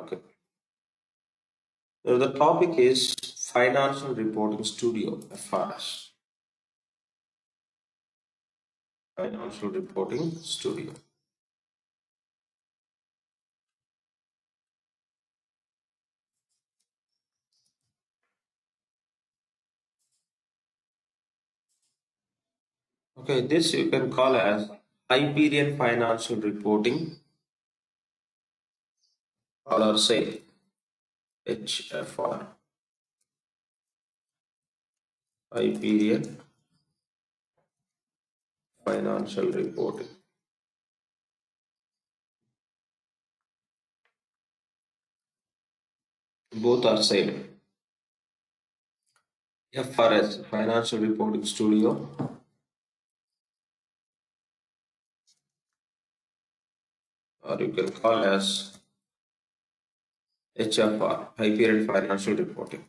Okay. So the topic is Financial Reporting Studio, FRS. Financial Reporting Studio. Okay, this you can call as Hyperion Financial Reporting, or say HFR, Hyperion Financial Reporting. Both are same. FRS, Financial Reporting Studio, or you can call as HFR, Hyperion Financial Reporting.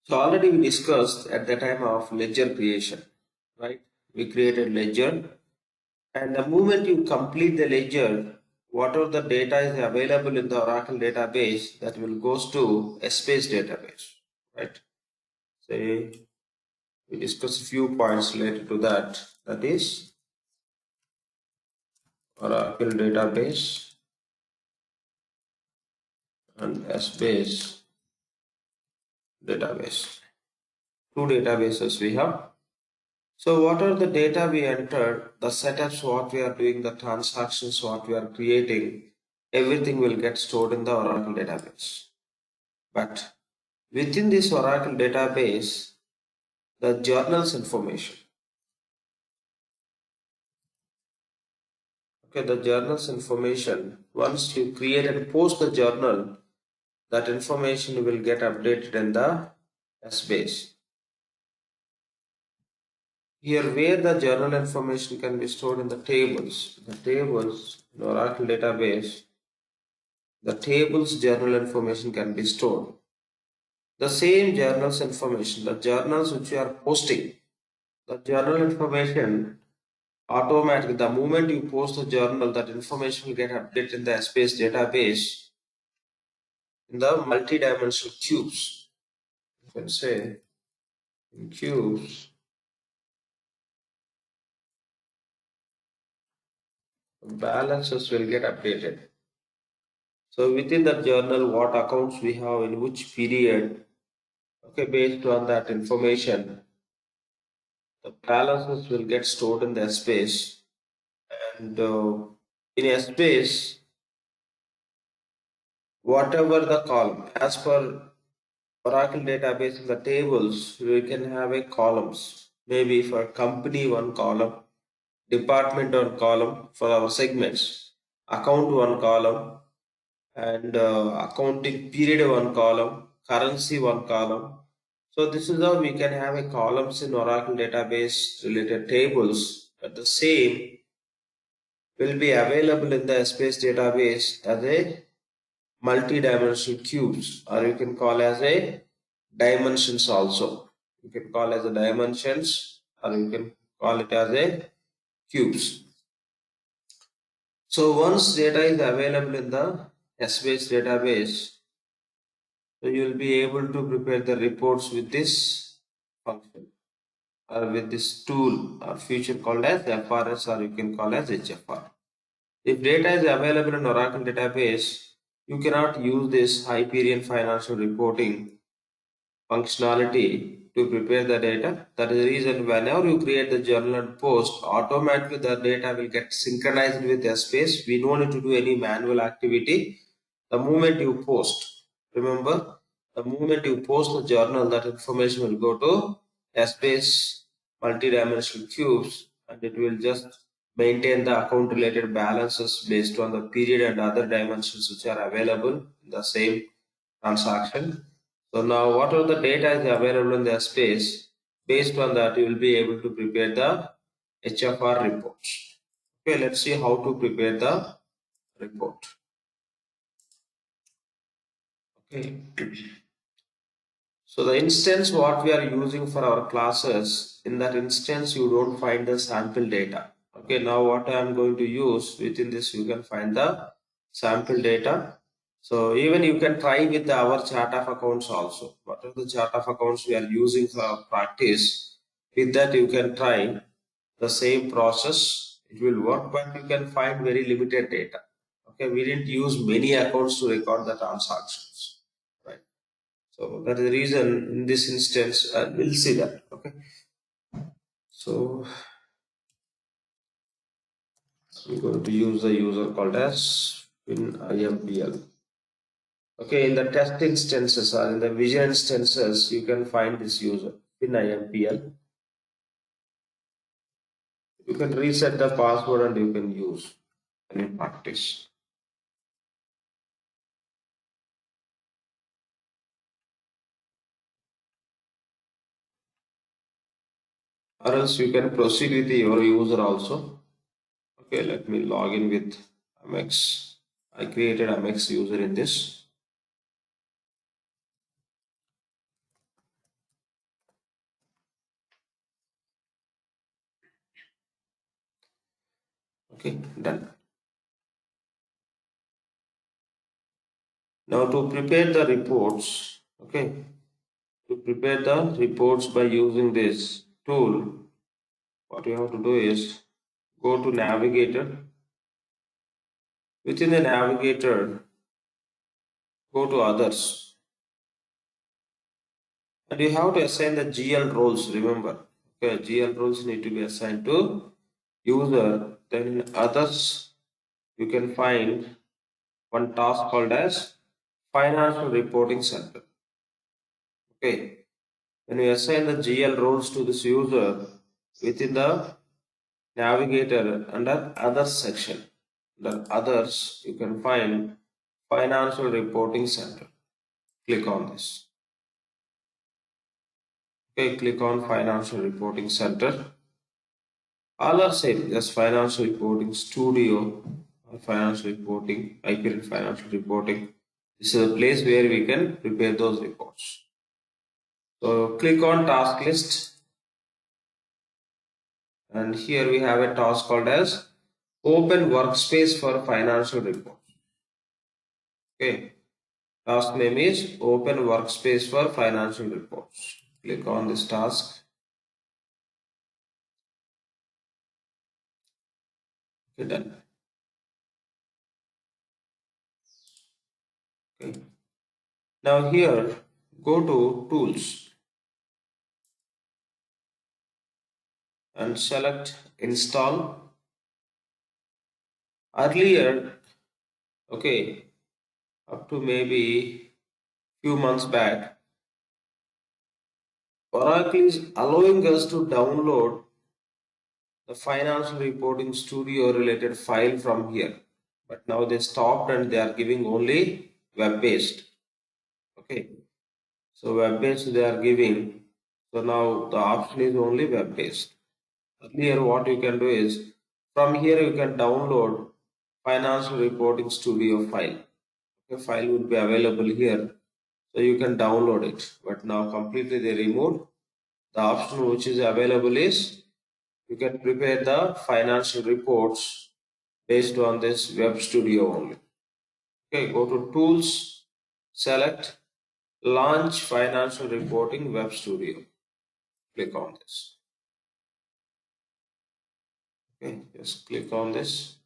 So already we discussed at the time of ledger creation, right? We created ledger, and the moment you complete the ledger, whatever the data is available in the Oracle database, that will goes to a space database, right? Say we discuss a few points related to that. That is Oracle database and space database. Two databases we have. So what are the data we entered, the setups, what we are doing, the transactions, what we are creating, everything will get stored in the Oracle database. But within this Oracle database, the journals information. Okay, the journals information, once you create and post the journal, that information will get updated in the S-base. Here where the journal information can be stored in the tables. The tables in Oracle database, the tables journal information can be stored. The same journals information, the journals which you are posting, the journal information automatically, the moment you post the journal, that information will get updated in the space database in the multi-dimensional cubes. You can say in cubes, balances will get updated. So within that journal, what accounts we have in which period, okay, based on that information, the balances will get stored in the space, and in a space, whatever the column, as per Oracle database in the tables, we can have a columns. Maybe for company one column, department one column for our segments, account one column, and accounting period one column, currency one column. So this is how we can have a columns in Oracle database related tables, but the same will be available in the space database as a multi-dimensional cubes, or you can call as a dimensions also. You can call as a dimensions, or you can call it as a cubes. So once data is available in the S-based database, so you will be able to prepare the reports with this function, or with this tool or feature called as FRS, or you can call as HFR. If data is available in Oracle database, you cannot use this Hyperion financial reporting functionality to prepare the data. That is the reason whenever you create the journal and post, automatically the data will get synchronized with S-base. We don't need to do any manual activity. The moment you post, remember, the moment you post the journal, that information will go to S-base multi-dimensional cubes, and it will just maintain the account related balances based on the period and other dimensions which are available in the same transaction. So now whatever the data is available in the space, based on that you will be able to prepare the HFR reports. Okay, let's see how to prepare the report. Okay. So the instance what we are using for our classes, in that instance you don't find the sample data. Okay, now what I am going to use within this, you can find the sample data. So even you can try with our chart of accounts also. What are the chart of accounts we are using for practice? With that you can try the same process. It will work, but you can find very limited data. Okay, we didn't use many accounts to record the transactions, right? So that is the reason in this instance, we'll see that. Okay, so I'm going to use the user called as IMPL. Okay, in the test instances or in the vision instances, you can find this user in IMPL. You can reset the password and you can use in practice. Or else you can proceed with your user also. Okay, let me log in with Amex. I created Amex user in this. Okay, done. Now to prepare the reports, okay, to prepare the reports by using this tool, what you have to do is go to navigator. Within the navigator, go to others. And you have to assign the GL roles, remember. Okay, GL roles need to be assigned to user. Then in others, you can find one task called as financial reporting center. Okay, when you assign the GL roles to this user within the navigator under others section, under others, you can find financial reporting center. Click on this. Okay, click on financial reporting center. All are same, just financial reporting studio or financial reporting, IPL financial reporting. This is a place where we can prepare those reports. So click on task list, and here we have a task called as open workspace for financial reports. Okay, task name is open workspace for financial reports. Click on this task. Okay, done. Okay. Now here, go to tools and select install. Earlier, okay, up to maybe few months back, Oracle is allowing us to download the financial reporting studio related file from here. But now they stopped and they are giving only web based. Okay, so web based they are giving. So now the option is only web based. Earlier, what you can do is from here you can download financial reporting studio file. Okay, file would be available here, so you can download it. But now completely they removed. The option which is available is you can prepare the financial reports based on this web studio only. Okay, go to tools, select launch financial reporting web studio. Click on this. Okay, just click on this.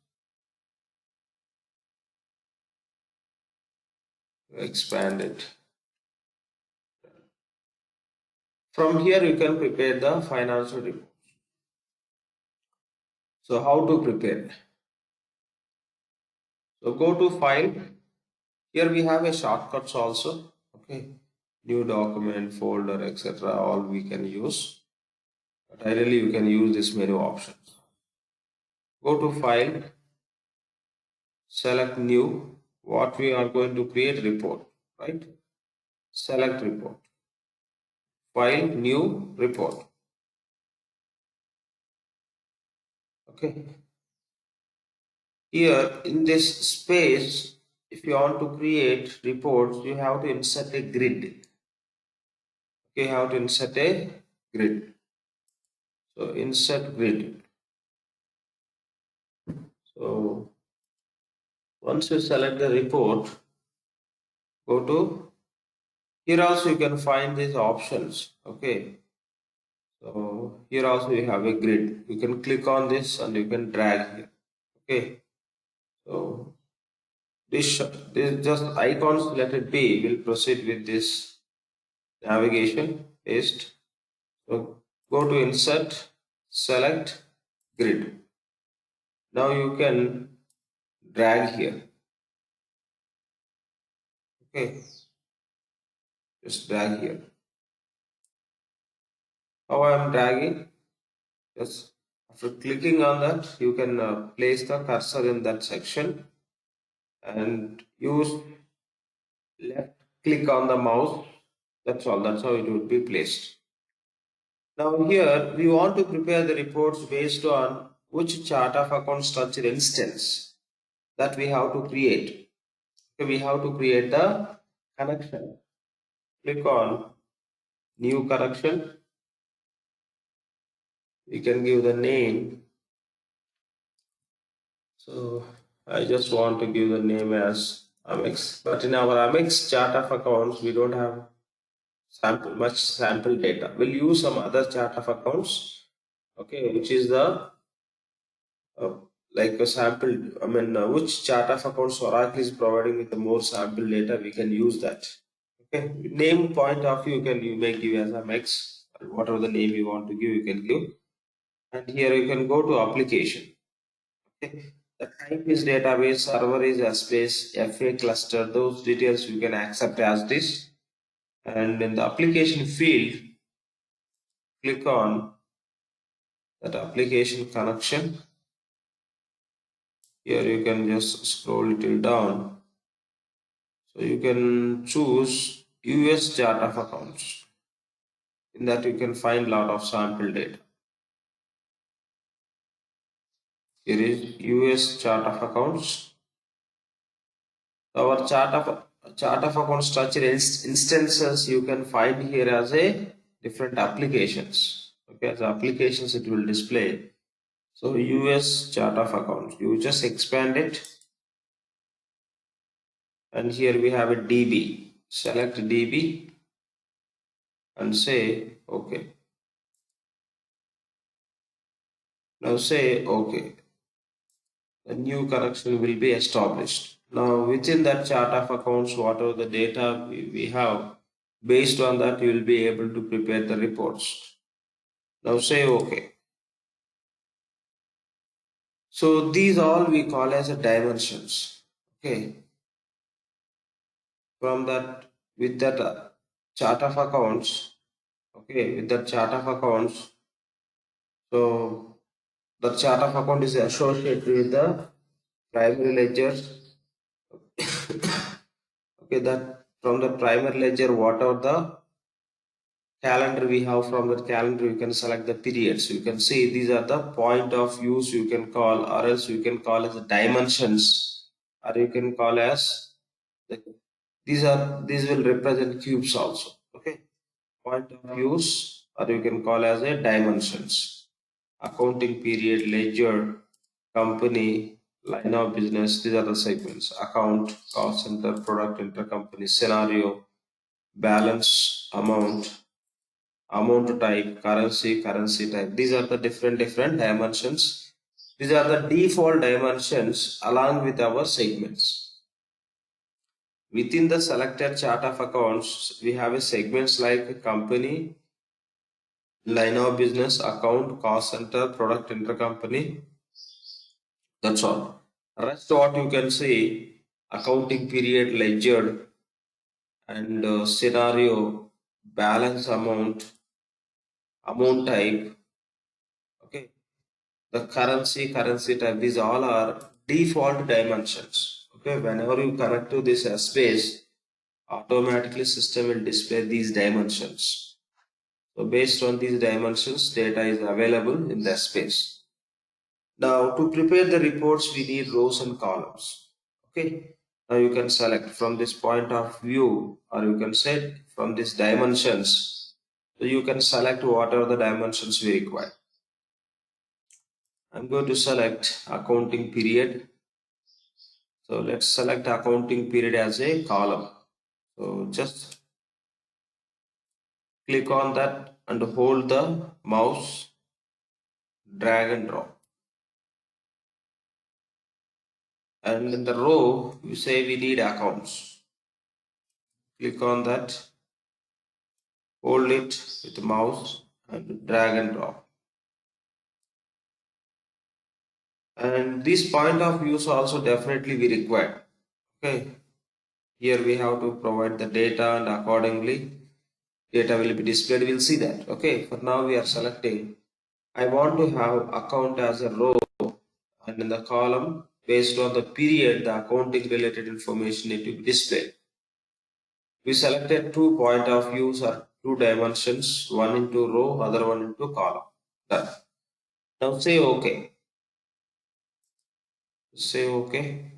Expand it. From here you can prepare the financial report. So how to prepare? So go to file. Here we have a shortcuts also. Okay, new document, folder, etc. All we can use. But ideally you can use this menu options. Go to file, select new. What we are going to create report, right? Select report. File, new report. Okay. Here in this space, if you want to create reports, you have to insert a grid. Okay, how to insert a grid. So insert grid. So Once you select the report, go to here also you can find these options. Okay, so here also you have a grid. You can click on this and you can drag here. Okay, so this just icons, let it be. We'll proceed with this navigation. Paste. So go to insert, select grid. Now you can drag here. Okay, just drag here. How I am dragging? Just after clicking on that, you can place the cursor in that section and use left click on the mouse. That's all. That's how it would be placed. Now here we want to prepare the reports based on which chart of account structure instance that we have to create. Okay, we have to create the connection. Click on new connection. We can give the name. So I just want to give the name as Amex. But in our Amex chart of accounts, we don't have much sample data. We'll use some other chart of accounts. Okay, which is the uh, like a sample. I mean, which chart of accounts Oracle is providing with the more sample data, we can use that. Okay, name point of view you may give as Amex, whatever the name you want to give, you can give. And here you can go to application. Okay. The type is database, server is space, FA cluster, those details you can accept as this. And in the application field, click on that application connection. Here you can just scroll it till down. So you can choose US chart of accounts. In that you can find lot of sample data. Here is US chart of accounts. Our chart of account structure instances you can find here as a different applications. Okay, as applications it will display. So US chart of accounts, you just expand it, and here we have a DB. Select DB and say okay. Now say okay. The new connection will be established. Now within that chart of accounts, whatever the data we have, based on that you will be able to prepare the reports. Now say okay. So these all we call as a dimensions. Okay. From that, with that chart of accounts, okay, with that chart of accounts, so the chart of account is associated with the primary ledger. Okay, that from the primary ledger, whatever the calendar we have, from that calendar you can select the periods. You can see these are the point of views you can call, or else you can call as the dimensions, or you can call as the, these will represent cubes also. Okay, point of views, or you can call as a dimensions. Accounting period, ledger, company, line of business, these are the segments. Account, cost center, product, intercompany, scenario, balance, amount type, currency type. These are the different dimensions. These are the default dimensions along with our segments. Within the selected chart of accounts, we have a segments like company, line of business, account, cost center, product, intercompany. That's all. Rest what you can see, accounting period, ledger, and scenario, balance amount type. Okay, the currency type. These all are default dimensions. Okay, whenever you connect to this space, automatically system will display these dimensions. So based on these dimensions, data is available in the space. Now to prepare the reports, we need rows and columns. Okay. Now you can select from this point of view, or you can set from these dimensions. So you can select whatever the dimensions we require. I'm going to select accounting period. So let's select accounting period as a column. So just click on that and hold the mouse, drag and drop. And in the row, you say we need accounts. Click on that, hold it with the mouse and drag and drop. And this point of views also definitely be required. Okay, here we have to provide the data and accordingly data will be displayed. We'll see that. Okay, for now we are selecting. I want to have account as a row and in the column based on the period the accounting related information need to be displayed. We selected two point of views or two dimensions, one into row, other one into column. Done. Now say OK. Say OK.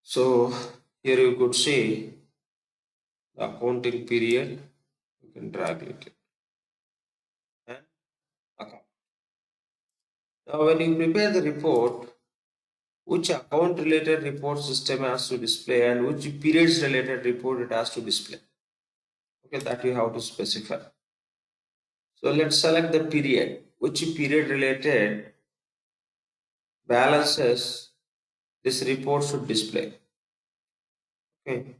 So here you could see the accounting period. You can drag it and account. Now when you prepare the report, which account related report system has to display and which periods related report it has to display. Okay, that you have to specify. So let's select the period. Which period related balances this report should display. Okay,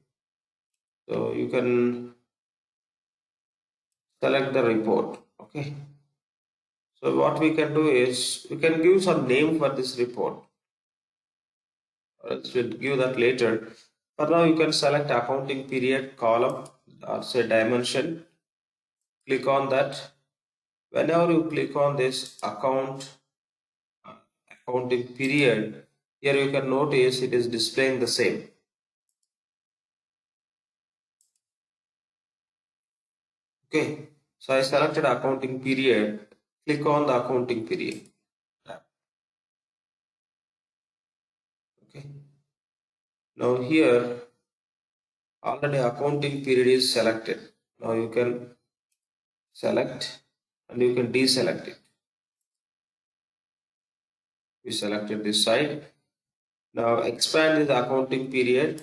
so you can select the report. Okay, so what we can do is we can give some name for this report, or else we'll give that later. For now, you can select accounting period column or say dimension. Click on that. Whenever you click on this accounting period, here you can notice it is displaying the same. Okay, so I selected accounting period. Click on the accounting period. Okay, now here already accounting period is selected. Now you can select and you can deselect it. We selected this side. Now expand the accounting period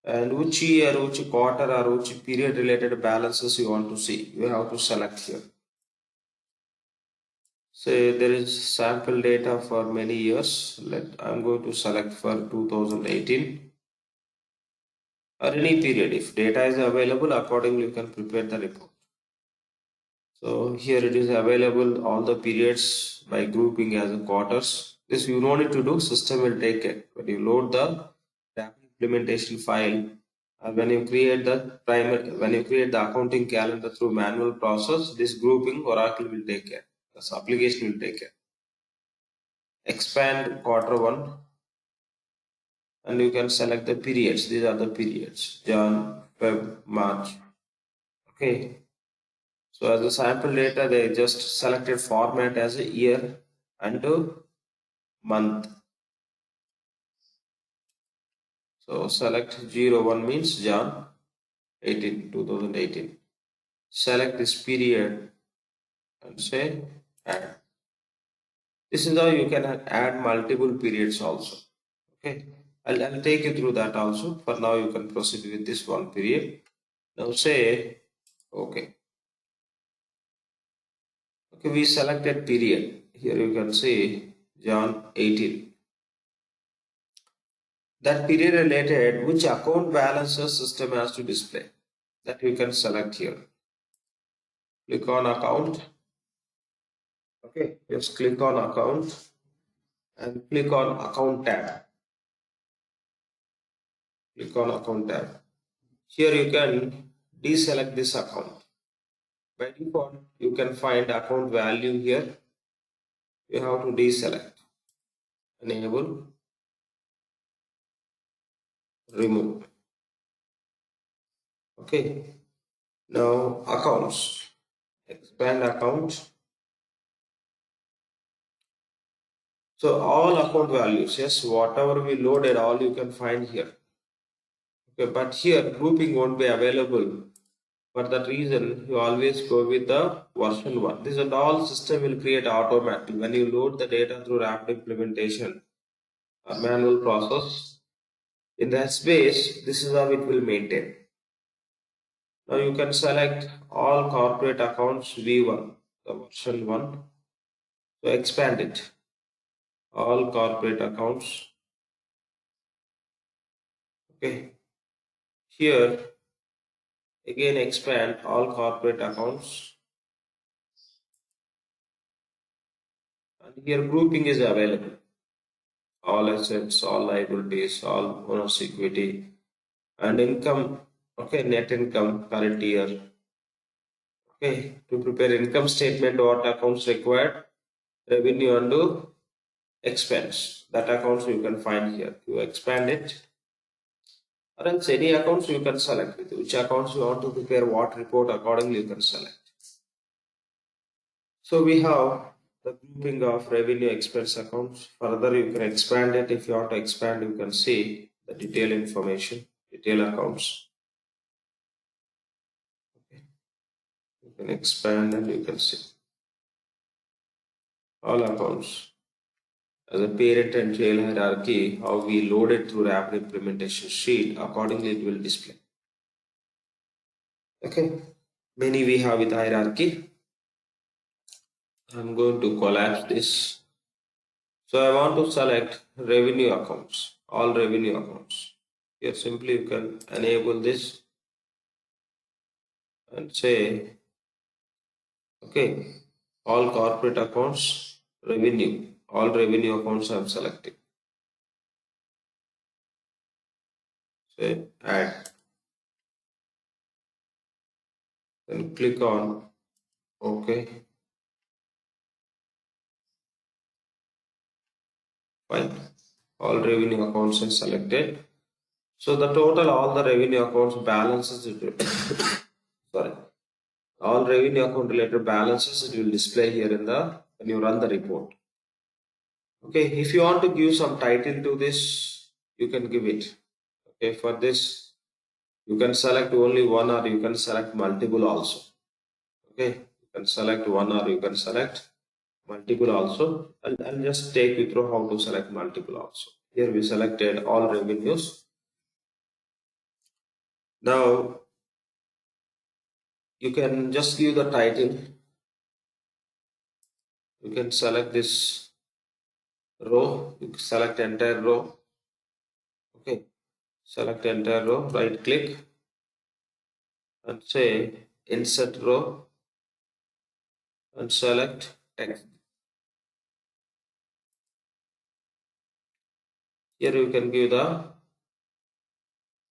and which year, which quarter or which period related balances you want to see. You have to select here. Say there is sample data for many years. I'm going to select for 2018 or any period. If data is available, accordingly you can prepare the report. So here it is available all the periods by grouping as a quarters. This you don't need to do, system will take it. When you load the implementation file, when you create the accounting calendar through manual process, this grouping Oracle will take care. This application will take care. Expand quarter one and you can select the periods. These are the periods: Jan, Feb, March. Okay. So as a sample data, they just selected format as a year and a month. So select 01 means Jan 2018. Select this period and say add. This is how you can add multiple periods also. Okay. I'll take you through that also. For now, you can proceed with this one period. Now say okay. Okay, we selected period. Here you can see Jan 18. That period related which account balances system has to display. That you can select here. Click on account. Okay, just click on account and click on account tab. Click on account tab. Here you can deselect this account. By default, you can find account value here. You have to deselect. Enable. Remove. Okay. Now accounts. Expand account. So all account values, yes, whatever we loaded, all you can find here. Okay, but here grouping won't be available For that reason, you always go with the version 1. This and all system will create automatically. When you load the data through rapid implementation, a manual process, in that space, this is how it will maintain. Now you can select all corporate accounts V1, the version 1. So expand it. All corporate accounts. Okay. Here, again expand all corporate accounts. And here grouping is available. All assets, all liabilities, all owner's equity, and income. Okay, net income current year. Okay, to prepare income statement, what accounts required? Revenue and expense. That accounts you can find here. You expand it, or else any accounts you can select with which accounts you want to prepare what report accordingly you can select. So we have the grouping of revenue expense accounts. Further, you can expand it. If you want to expand, you can see the detail information, detail accounts. Okay. You can expand and you can see all accounts. As a parent and child hierarchy, how we load it through rapid implementation sheet, accordingly it will display. Okay. Many we have with hierarchy. I'm going to collapse this. So I want to select revenue accounts, all revenue accounts. Here simply you can enable this and say, okay, all corporate accounts, revenue, all revenue accounts I'm selecting. Say add. Then click on OK. Fine. All revenue accounts are selected. So the total, all the revenue accounts balances, sorry, all revenue account related balances, it will display here in the, when you run the report. Okay, if you want to give some title to this, you can give it. Okay, for this, you can select only one or you can select multiple also. Okay, you can select one or you can select multiple also. I'll just take you through how to select multiple also. Here we selected all revenues. Now you can just give the title. You can select this row, you can select entire row. Okay, select entire row, right click and say insert row and select text. Here you can give the,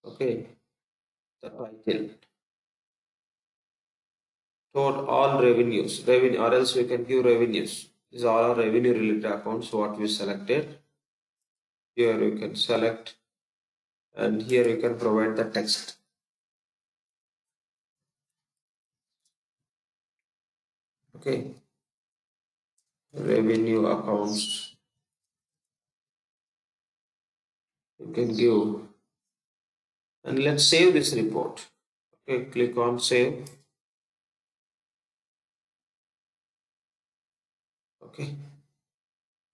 okay, the title. Total all revenues, revenue, or else you can give revenues. These are all revenue related accounts what we selected. Here you can select and here you can provide the text. Okay, revenue accounts. You can give and let's save this report. Okay, click on save. Okay,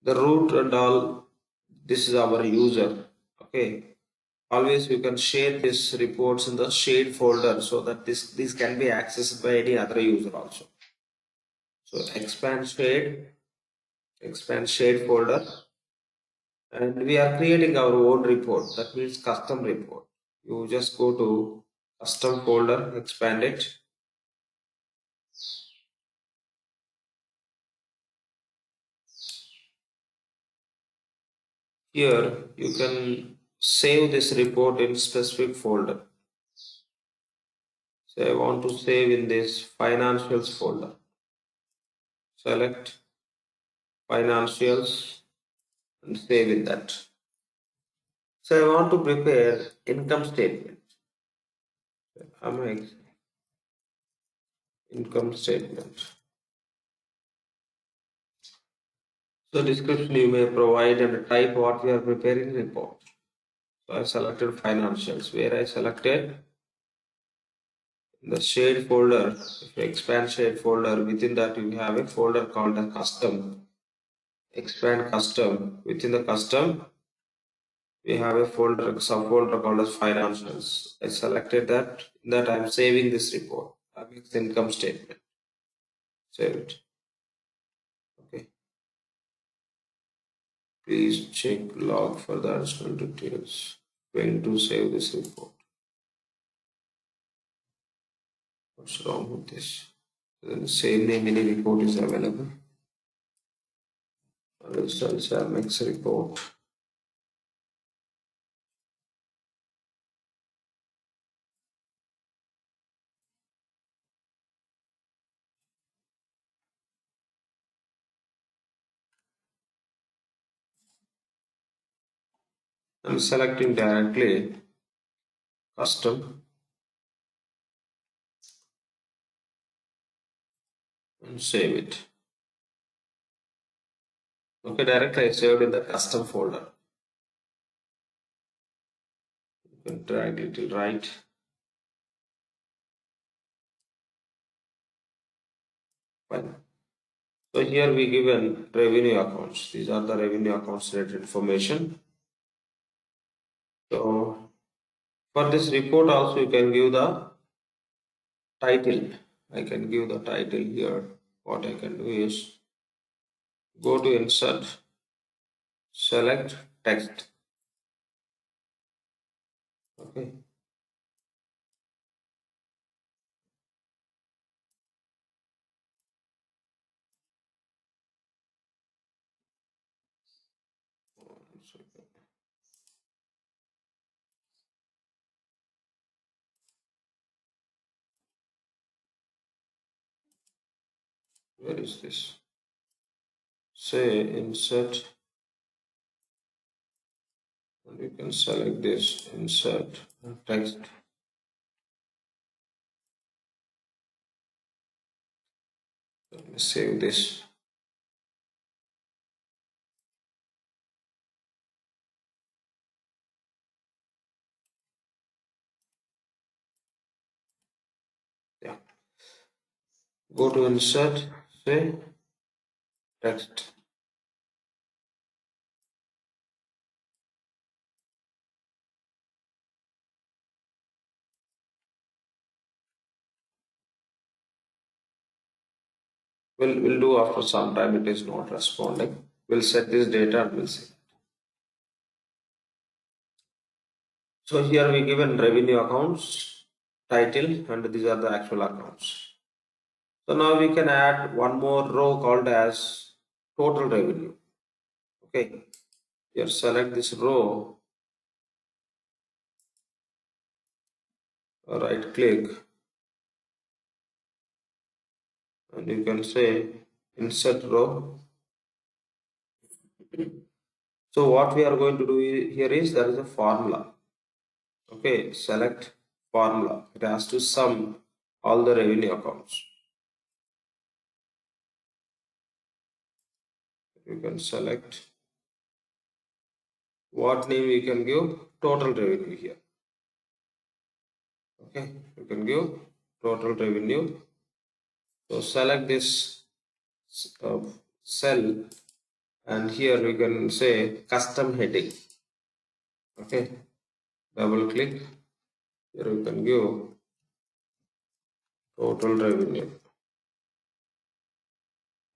the root and all, this is our user. Okay, always you can share this reports in the shade folder so that this can be accessed by any other user also. So expand shade folder, and we are creating our own report, that means custom report. You just go to custom folder, expand it. Here you can save this report in specific folder. So I want to save in this financials folder. Select financials and save in that. So I want to prepare income statement. Income statement. So description you may provide and type what we are preparing report. So I selected financials, where I selected The shade folder, if you expand shade folder, within that you have a folder called a custom. Expand custom. Within the custom, we have a folder, subfolder called as financials. I selected that. That I'm saving this report. That makes income statement. Save it. Okay. Please check log for the additional details. When to save this report. What's wrong with this? The same name any report is available. Results are next report. I'm selecting directly custom and save it. Okay, directly I saved in the custom folder. You can drag it to right. Fine. So here we given revenue accounts. These are the revenue accounts related information. So for this report also you can give the title. I can give the title here. What I can do is go to insert, select text. Okay. Where is this? Say insert, and you can select this insert text. Let me save this. Yeah. Go to insert, say text. We'll do after some time. It is not responding. We'll set this data and we'll see. So here we given revenue accounts, title, and these are the actual accounts. So now we can add one more row called as total revenue. Okay. Here select this row, right click, and you can say insert row. So what we are going to do here is there is a formula. Okay, select formula. It has to sum all the revenue accounts. You can select what name you can give total revenue here. Okay, you can give total revenue. So select this cell, and here we can say custom heading. Okay, double click. Here you can give total revenue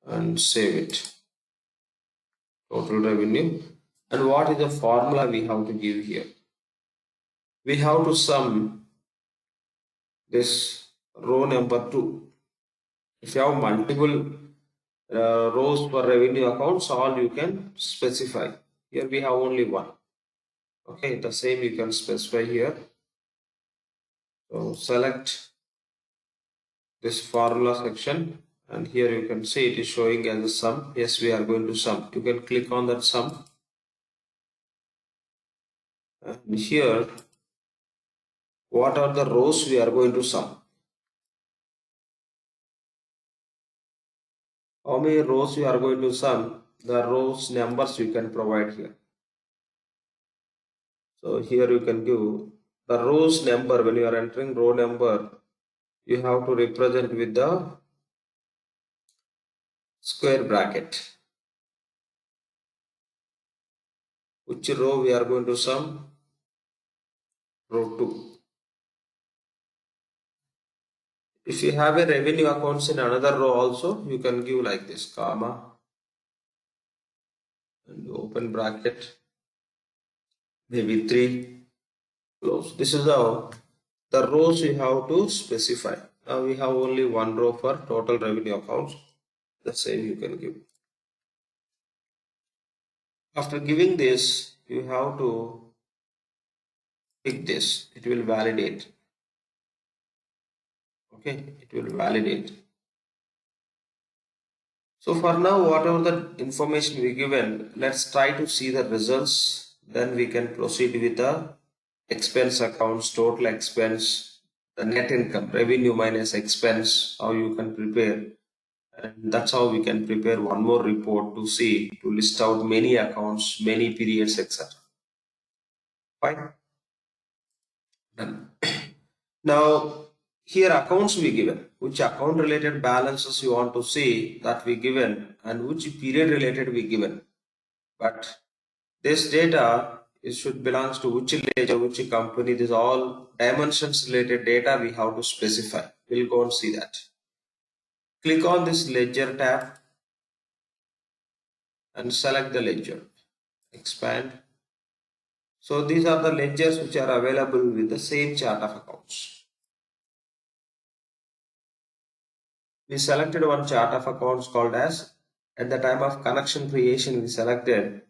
and save it. Total revenue. And what is the formula we have to give here? We have to sum this row number 2. If you have multiple rows for revenue accounts, all you can specify. Here we have only one. Okay, the same you can specify here. So select this formula section, and here you can see it is showing as a sum. Yes, we are going to sum. You can click on that sum, and here what are the rows we are going to sum. How many rows you are going to sum? The rows numbers you can provide here. So here you can give the rows number. When you are entering row number, you have to represent with the square bracket. Which row we are going to sum? Row 2. If you have a revenue accounts in another row also, you can give like this, comma and open bracket, maybe 3, close. This is how the rows you have to specify. Now we have only one row for total revenue accounts. The same you can give. After giving this, you have to pick this. It will validate. Okay, it will validate. So for now, whatever the information we given, let's try to see the results. Then we can proceed with the expense accounts, total expense, the net income, revenue minus expense, how you can prepare. And that's how we can prepare one more report to see, to list out many accounts, many periods, etc. Fine. Done. Now, here accounts we given, which account related balances you want to see that we given and which period related we given. But this data is should belongs to which ledger, which company, this all dimensions related data we have to specify. We'll go and see that. Click on this ledger tab and select the ledger. Expand. So these are the ledgers which are available with the same chart of accounts. We selected one chart of accounts called as, at the time of connection creation, we selected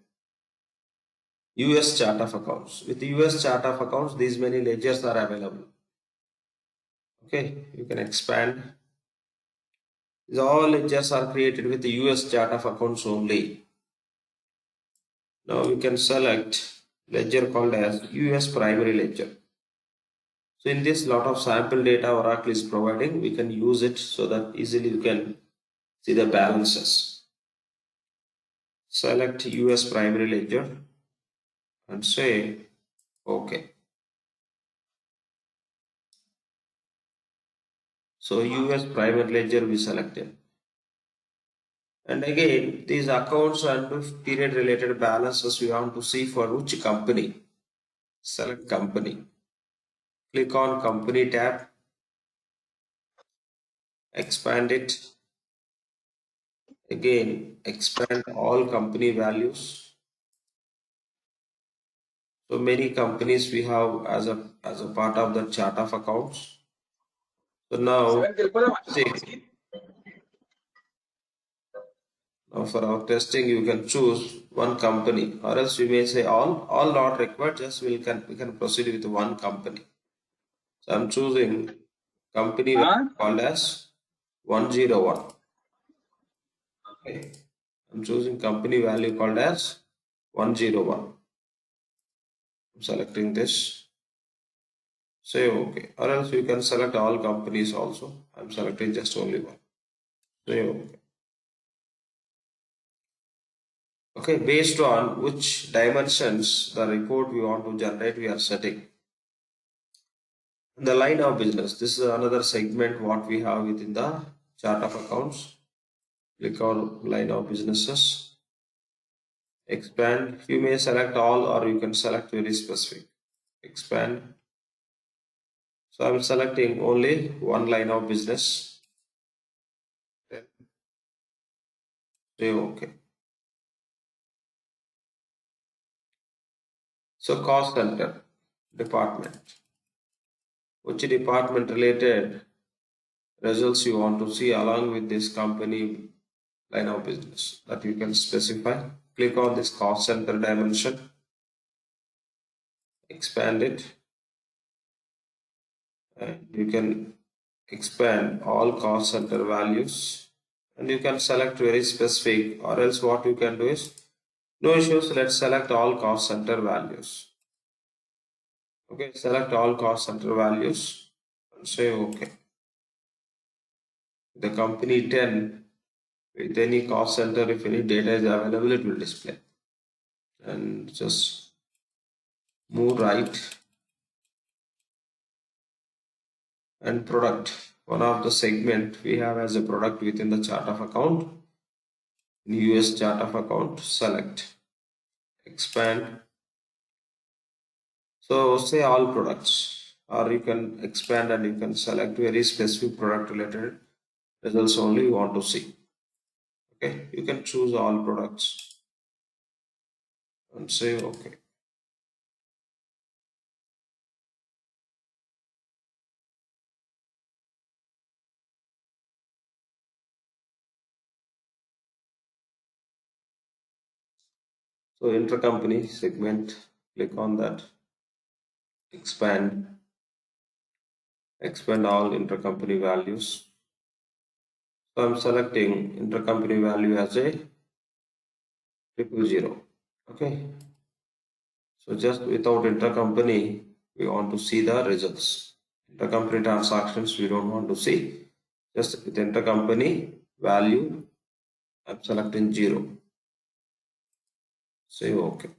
US chart of accounts. With the US chart of accounts, these many ledgers are available. Okay, you can expand. These all ledgers are created with the US chart of accounts only. Now we can select ledger called as US primary ledger. So in this, lot of sample data Oracle is providing, we can use it so that easily you can see the balances. Select US primary ledger and say OK. So US private ledger we selected. And again, these accounts and period related balances we want to see for which company. Select company. Click on company tab. Expand it. Again, expand all company values. So many companies we have as a part of the chart of accounts. So now, now for our testing, you can choose one company, or else you may say all not required. Just we can proceed with one company. So I'm choosing company called as 101. Okay. I'm choosing company value called as 101. I'm selecting this. Say OK. Or else you can select all companies also. I'm selecting just only one. Say OK. Okay, based on which dimensions the report we want to generate, we are setting. The line of business. This is another segment what we have within the chart of accounts. Click on line of businesses. Expand. You may select all or you can select very specific. Expand. So I'm selecting only one line of business. Then say OK. So cost center department. Which department related results you want to see along with this company line of business that you can specify. Click on this cost center dimension. Expand it. And you can expand all cost center values. And you can select very specific, or else what you can do is, no issues, let's select all cost center values. Okay, select all cost center values and say OK. The company 10, with any cost center, if any data is available, it will display. And just move right and product. one of the segment we have as a product within the chart of account. In US chart of account, select, expand. So say all products, or you can expand and you can select very specific product related results only you want to see. Okay, you can choose all products and say okay. So intercompany segment, click on that, expand, expand all intercompany values. So I'm selecting intercompany value as a 000. Okay, so just without intercompany, we want to see the results. Intercompany transactions we don't want to see. Just with intercompany value, I'm selecting 0. Say OK.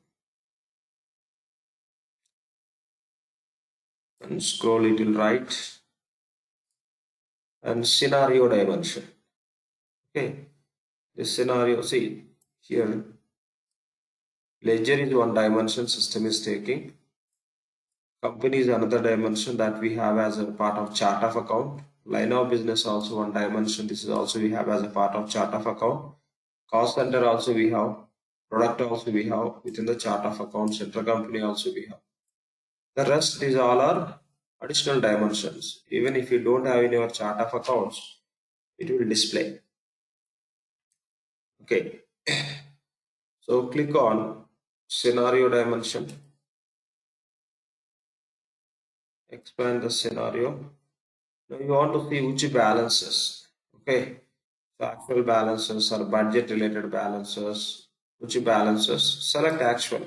And scroll little right. And scenario dimension. Okay, this scenario, see here, ledger is one dimension system is taking. Company is another dimension that we have as a part of chart of account. Line of business also one dimension. This is also we have as a part of chart of account. Cost center also we have. Product also we have within the chart of accounts. Intercompany also we have. The rest is all are additional dimensions. Even if you don't have in your chart of accounts, it will display. Okay. So click on scenario dimension. Expand the scenario. Now you want to see which balances. Okay. So actual balances or budget related balances. Which balances? Select actual.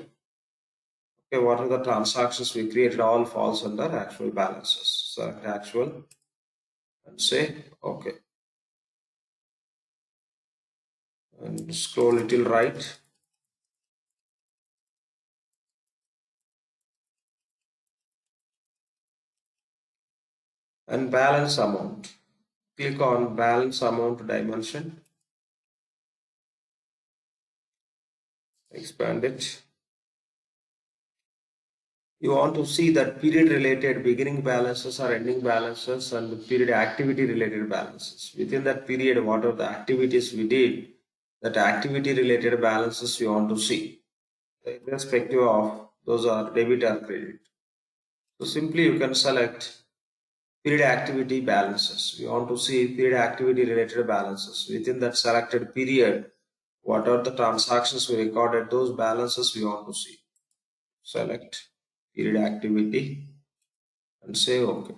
Okay, what are the transactions we created? All falls under actual balances. Select actual and say okay. And scroll little right. And balance amount. Click on balance amount dimension. Expand it. You want to see that period related beginning balances or ending balances and period activity related balances. Within that period, what are the activities we did, that activity related balances you want to see. Irrespective of those are debit or credit. So simply you can select period activity balances. We want to see period activity related balances. Within that selected period, what are the transactions we recorded, those balances we want to see. Select period activity and say OK.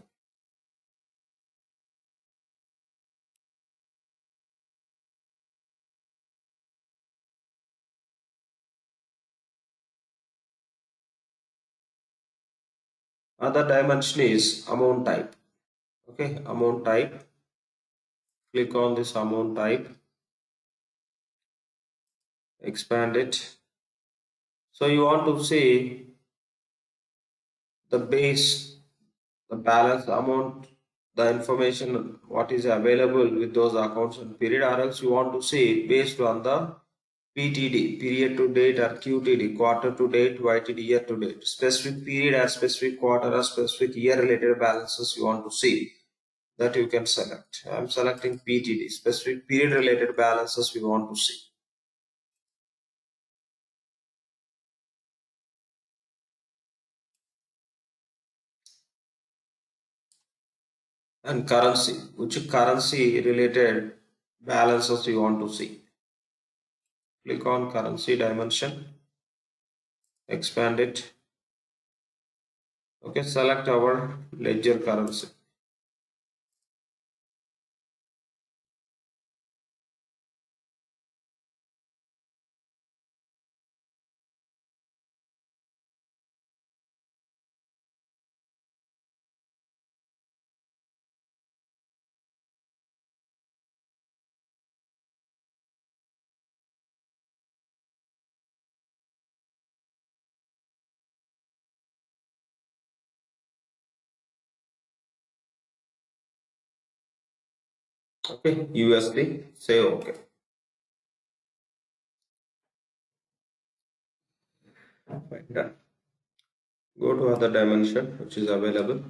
Other dimension is amount type. Okay, amount type. Click on this amount type. Expand it. So you want to see the base, the balance amount, the information what is available with those accounts and period, or else you want to see based on the PTD, period to date, or QTD, quarter to date, YTD, year to date. Specific period or specific quarter or specific year related balances you want to see, that you can select. I'm selecting PTD, specific period related balances we want to see. And currency, which currency related balances you want to see. Click on currency dimension, expand it. Okay, select our ledger currency. Okay, USD, say okay. Fine, done. Go to other dimension which is available.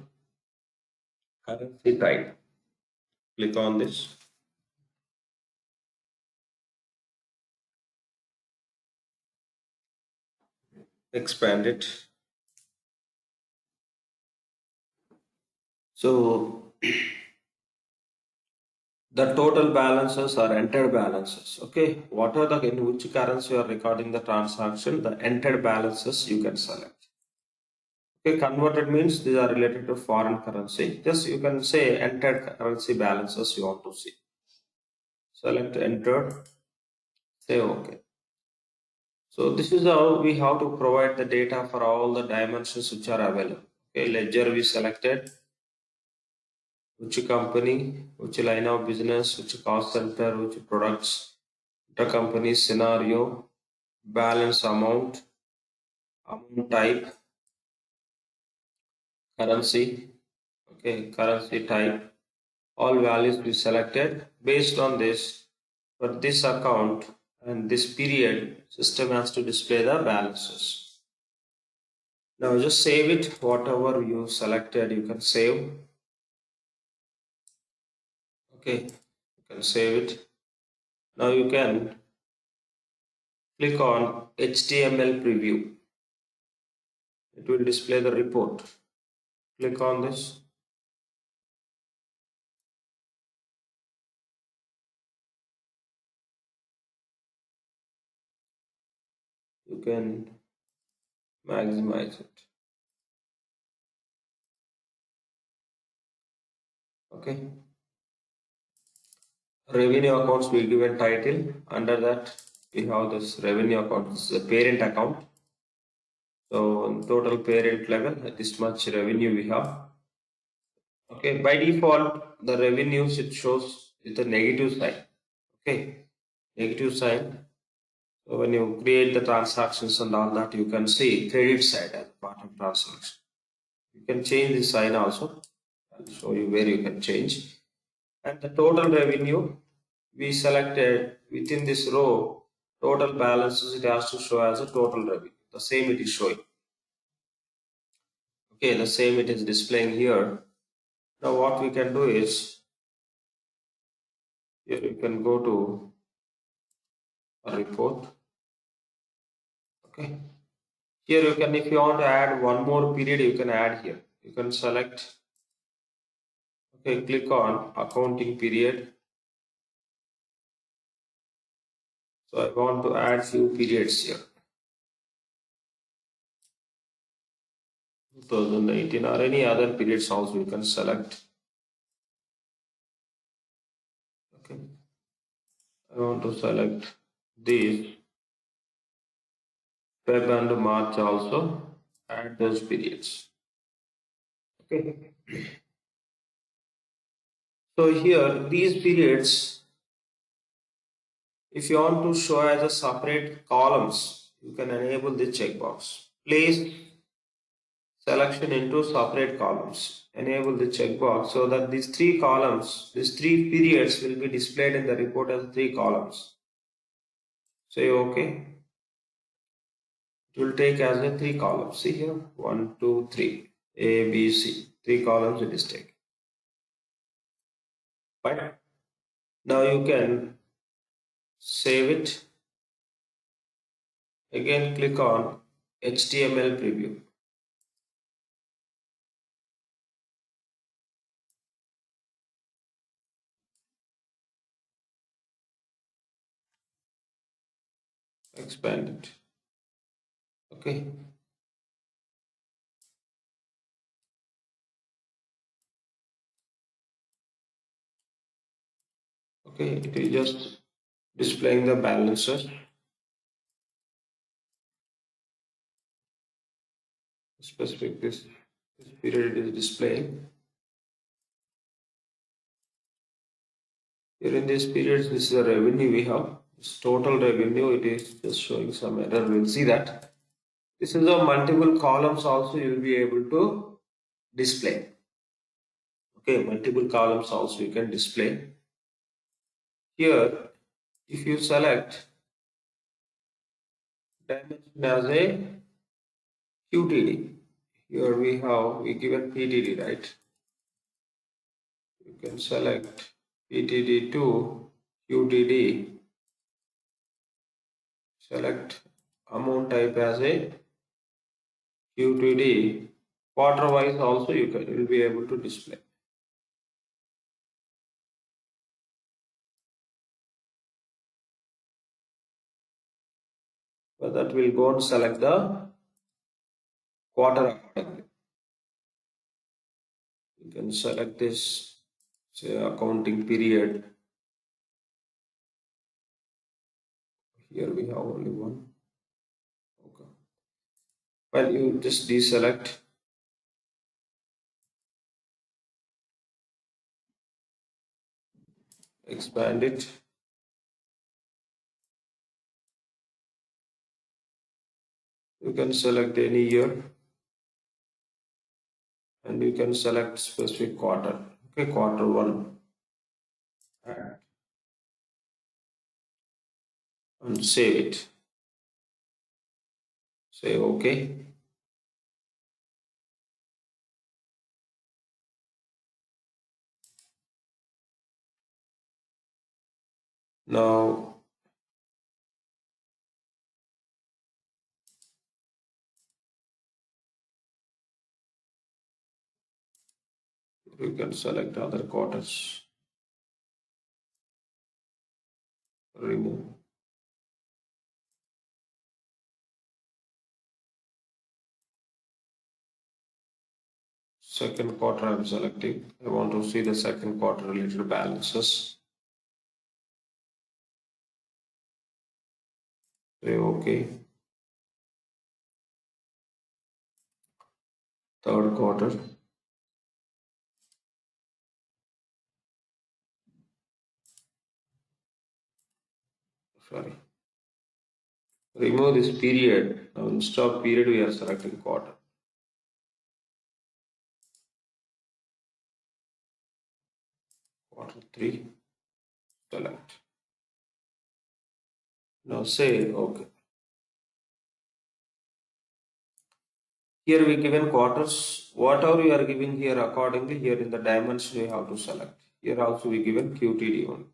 Currency type. Click on this. Expand it. So the total balances are entered balances. Okay, what are the in which currency you are recording the transaction? The entered balances you can select. Okay, converted means these are related to foreign currency. Just you can say entered currency balances you want to see. Select entered. Say okay. So this is how we have to provide the data for all the dimensions which are available. Okay, ledger we selected, which company, which line of business, which cost center, which products, intercompany scenario, balance amount, amount type, currency, okay, currency type, all values we selected. Based on this, for this account and this period, system has to display the balances. Now just save it, whatever you selected, you can save. Okay, you can save it. Now you can click on HTML preview. It will display the report. Click on this. You can maximize it. Okay. Revenue accounts will give a title. Under that, we have this revenue account. This is a parent account. So on total parent level, this much revenue we have. Okay. By default, the revenues it shows is the negative sign. Okay. Negative sign. So when you create the transactions and all that, you can see credit side as part of transaction. You can change the sign also. I'll show you where you can change. And the total revenue we selected within this row, total balances, it has to show as a total revenue. The same it is showing. Okay, the same it is displaying here. Now what we can do is, here you can go to a report. Okay. Here you can, if you want to add one more period, you can add here. You can select, okay, click on accounting period. So I want to add few periods here. 2018 or any other periods also you can select. Okay. I want to select these Feb and March also. Add those periods. Okay. So here these periods, if you want to show as a separate columns, you can enable the checkbox. Place selection into separate columns. Enable the checkbox so that these three columns, these three periods will be displayed in the report as three columns. Say okay. It will take as a three columns. See here, 1, 2, 3, A, B, C. Three columns it is taken. Fine. Now you can save it. Again, click on HTML preview. Expand it. Okay. Okay, it is just displaying the balances. Specific this period is displaying. Here in this period, this is the revenue we have. This total revenue, it is just showing some error. We'll see that. This is a multiple columns also you will be able to display. Okay, multiple columns also you can display. Here, if you select dimension as a QTD, here we given PTD, right? You can select PTD to QTD, select amount type as a QTD. Quarter wise also you will be able to display. But that will go and select the quarter accordingly. You can select this, say, accounting period. Here we have only one. Okay. Well, you just deselect. Expand it. You can select any year and you can select specific quarter. Okay, quarter one. And save it. Say okay. Now you can select other quarters. Remove. Second quarter I'm selecting. I want to see the second quarter related balances. Say okay. Third quarter. Sorry. Remove this period. Now instead of period we are selecting quarter. Quarter 3. Select. Now say okay. Here we given quarters. Whatever you are giving here accordingly, here in the dimension we have to select. Here also we given QTD one.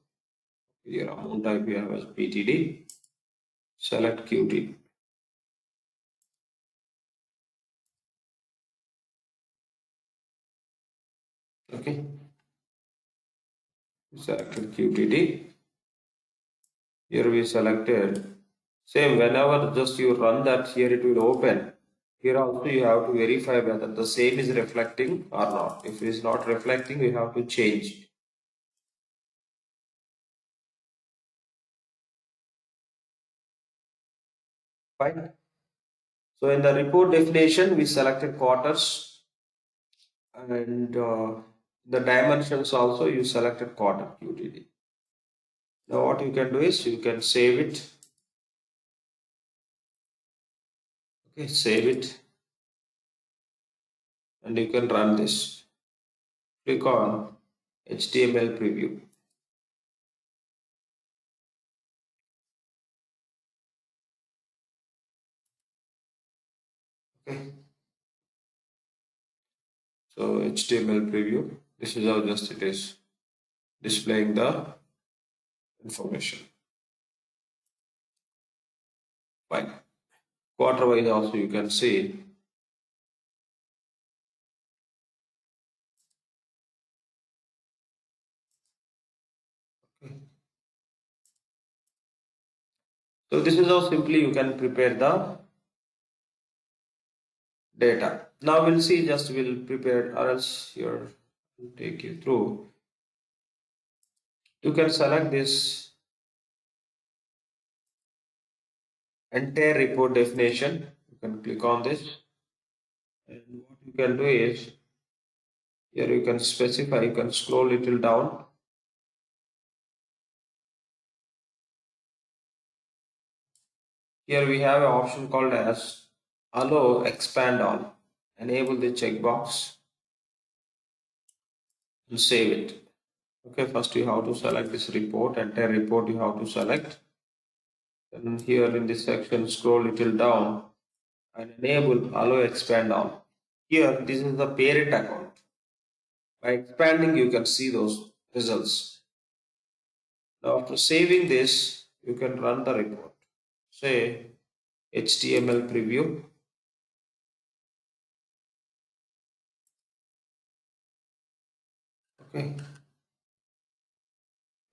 Here amount type we have as PTD. Select QTD. Okay. Selected QTD. Here we selected same. Whenever just you run that, here it will open. Here also you have to verify whether the same is reflecting or not. If it is not reflecting, we have to change. Fine. So in the report definition, we selected quarters, and the dimensions also you selected quarter QTD. Now what you can do is you can save it. Okay, save it, and you can run this. Click on HTML preview. Okay. So HTML preview. This is how just it is displaying the information. Fine. Quarter wise also you can see. Okay. So this is how simply you can prepare the data. Now we'll see, just we'll prepare, or else here I'll take you through. You can select this entire report definition. You can click on this, and what you can do is here you can specify, you can scroll little down. Here we have an option called as allow expand all. Enable the checkbox and save it. Okay, first you have to select this report, entire report you have to select. Then here in this section, scroll little down and enable allow expand on. Here, this is the parent account. By expanding, you can see those results. Now, after saving this, you can run the report. Say HTML preview. Okay,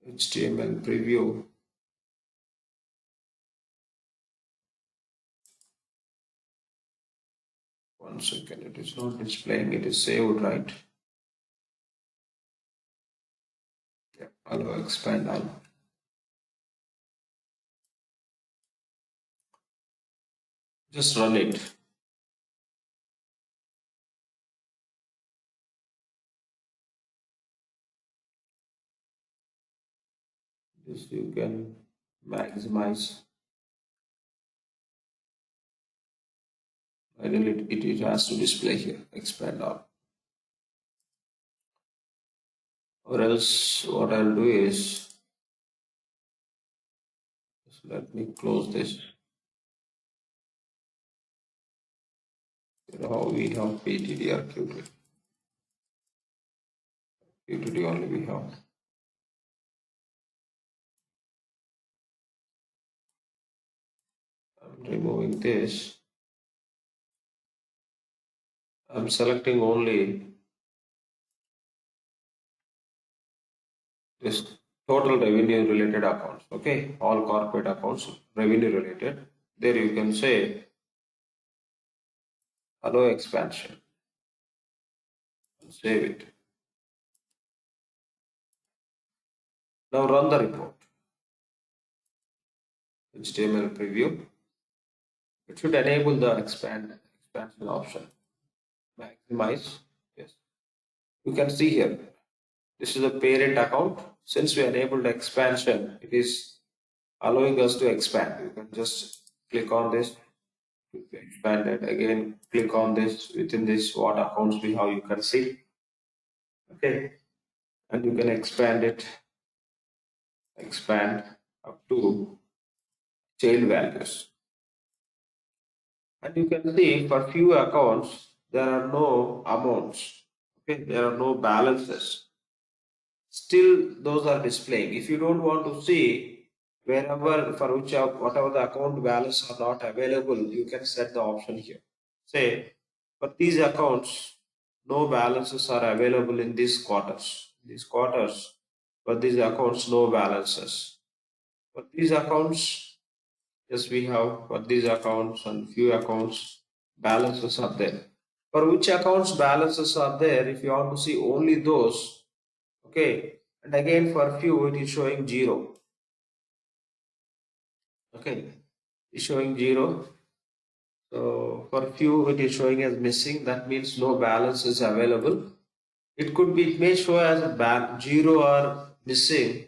HTML preview. One second, it is not displaying, it is saved, right? Yeah, allow expand on. Just run it. This you can maximize. Ideally, it has to display here, expand on. Or else, what I'll do is, let me close this. You know, we have PTD or QTD. QTD only we have. I'm removing this. I'm selecting only this total revenue related accounts. Okay, all corporate accounts, revenue related. There you can say allow expansion. Save it. Now run the report. HTML preview. It should enable the expansion option. Maximize. Yes. You can see here. This is a parent account. Since we enabled expansion, it is allowing us to expand. You can just click on this to expand it. Again, click on this. Within this, what accounts we have, you can see. Okay. And you can expand it, expand up to child values. And you can see for few accounts, there are no amounts. Okay, there are no balances. Still, those are displaying. If you don't want to see wherever for which whatever the account balance are not available, you can set the option here. Say, for these accounts, no balances are available in these quarters. These quarters, for these accounts, no balances. For these accounts, yes, we have for these accounts and few accounts, balances are there. For which accounts balances are there, if you want to see only those, okay, and again for few it is showing 0. Okay, it's showing 0. So for few it is showing as missing, that means no balance is available. It could be, it may show as a 0 or missing.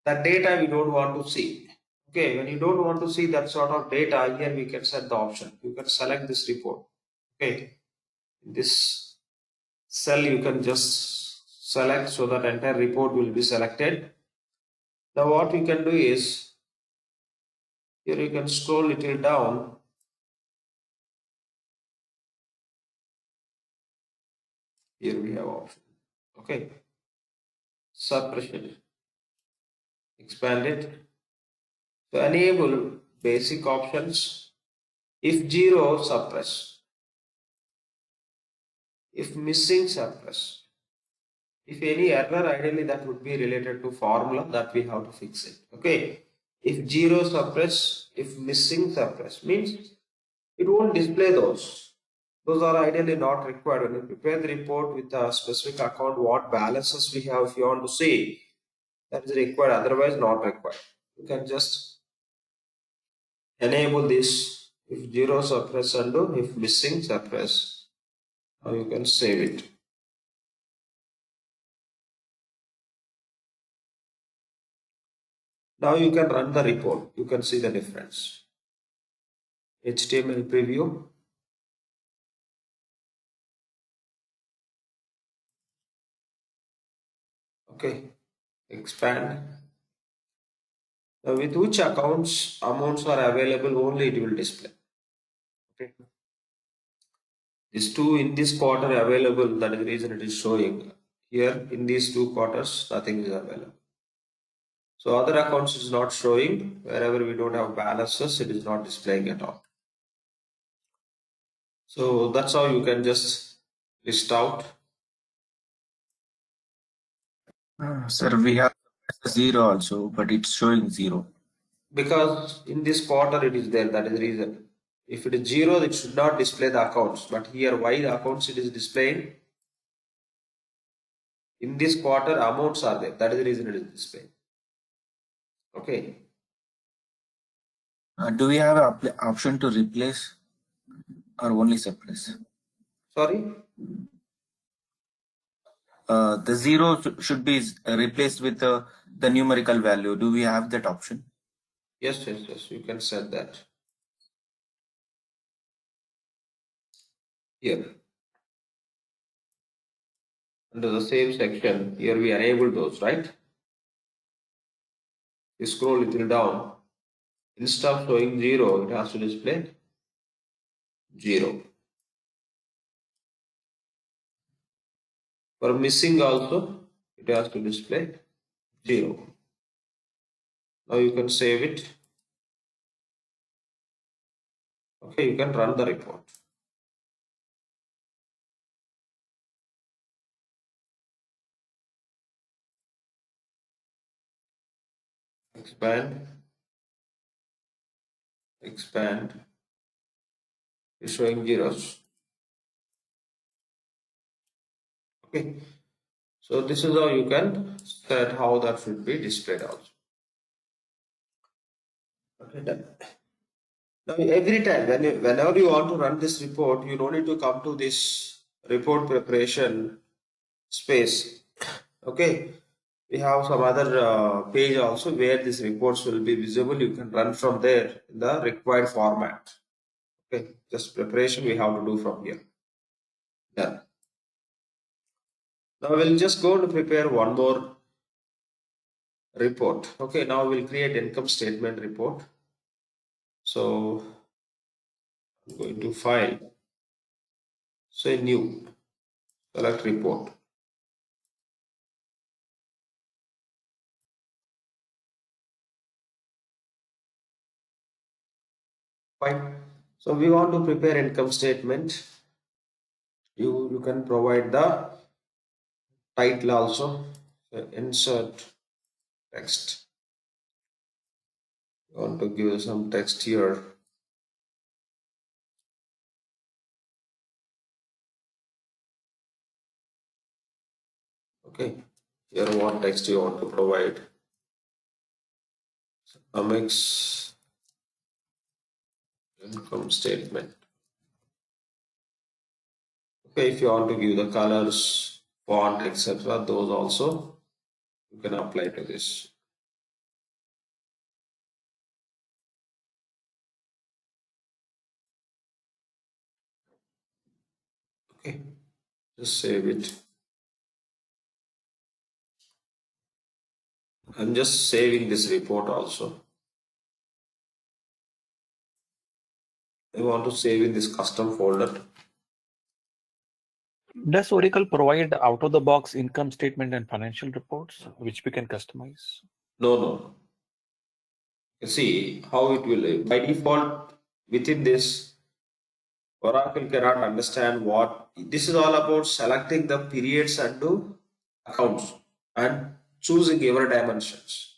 That data we don't want to see. Okay, when you don't want to see that sort of data, here we can set the option. You can select this report. Okay, this cell you can just select so that entire report will be selected. Now what we can do is, here you can scroll little down. Here we have option. Okay, suppression, expand it. So enable basic options. If 0, suppress. If missing, suppress. If any error, ideally that would be related to formula that we have to fix it. Okay. If 0, suppress. If missing, suppress. Means it won't display those. Those are ideally not required. When you prepare the report with a specific account, what balances we have, if you want to see, that is required, otherwise not required. You can just enable this. If 0, suppress, undo. If missing, suppress. Now you can save it. Now you can run the report. You can see the difference. HTML preview. Okay. expand. Now with which accounts amounts are available only it will display. Okay. These two in this quarter available, that is the reason it is showing. Here in these two quarters, nothing is available. So other accounts is not showing. Wherever we don't have balances, it is not displaying at all. So that's how you can just list out. Sir, we have zero also, but it's showing zero. Because in this quarter it is there, that is the reason. If it is zero, it should not display the accounts. But here, why the accounts it is displaying? In this quarter, amounts are there. That is the reason it is displaying. Okay. Do we have an option to replace or only suppress? Sorry? The zero should be replaced with the numerical value. Do we have that option? Yes, yes, yes. You can set that. Here. Under the same section, here we enable those, right? You scroll little down. Instead of showing zero, it has to display zero. For missing also, it has to display zero. Now you can save it. Okay, you can run the report. Expand. Expand. It's showing zeros. Okay. So this is how you can set how that should be displayed also. Okay, done. Now every time whenever you want to run this report, you don't need to come to this report preparation space. Okay, we have some other page also where these reports will be visible. You can run from there in the required format. Okay, just preparation we have to do from here. Done. Now we'll just go to prepare one more report. Okay, now we'll create income statement report. So I'm going to file, say new, select report. Fine. So we want to prepare income statement. You can provide the title also. So insert text. You want to give some text here. Okay. Here what text you want to provide. Amex income statement. Okay, if you want to give the colors, font, etc., those also you can apply to this. Okay, just save it. I'm just saving this report also. I want to save in this custom folder. Does Oracle provide out-of-the-box income statement and financial reports, which we can customize? No, no. You see how it will, by default, within this, Oracle cannot understand what, this is all about selecting the periods and do accounts and choosing your dimensions.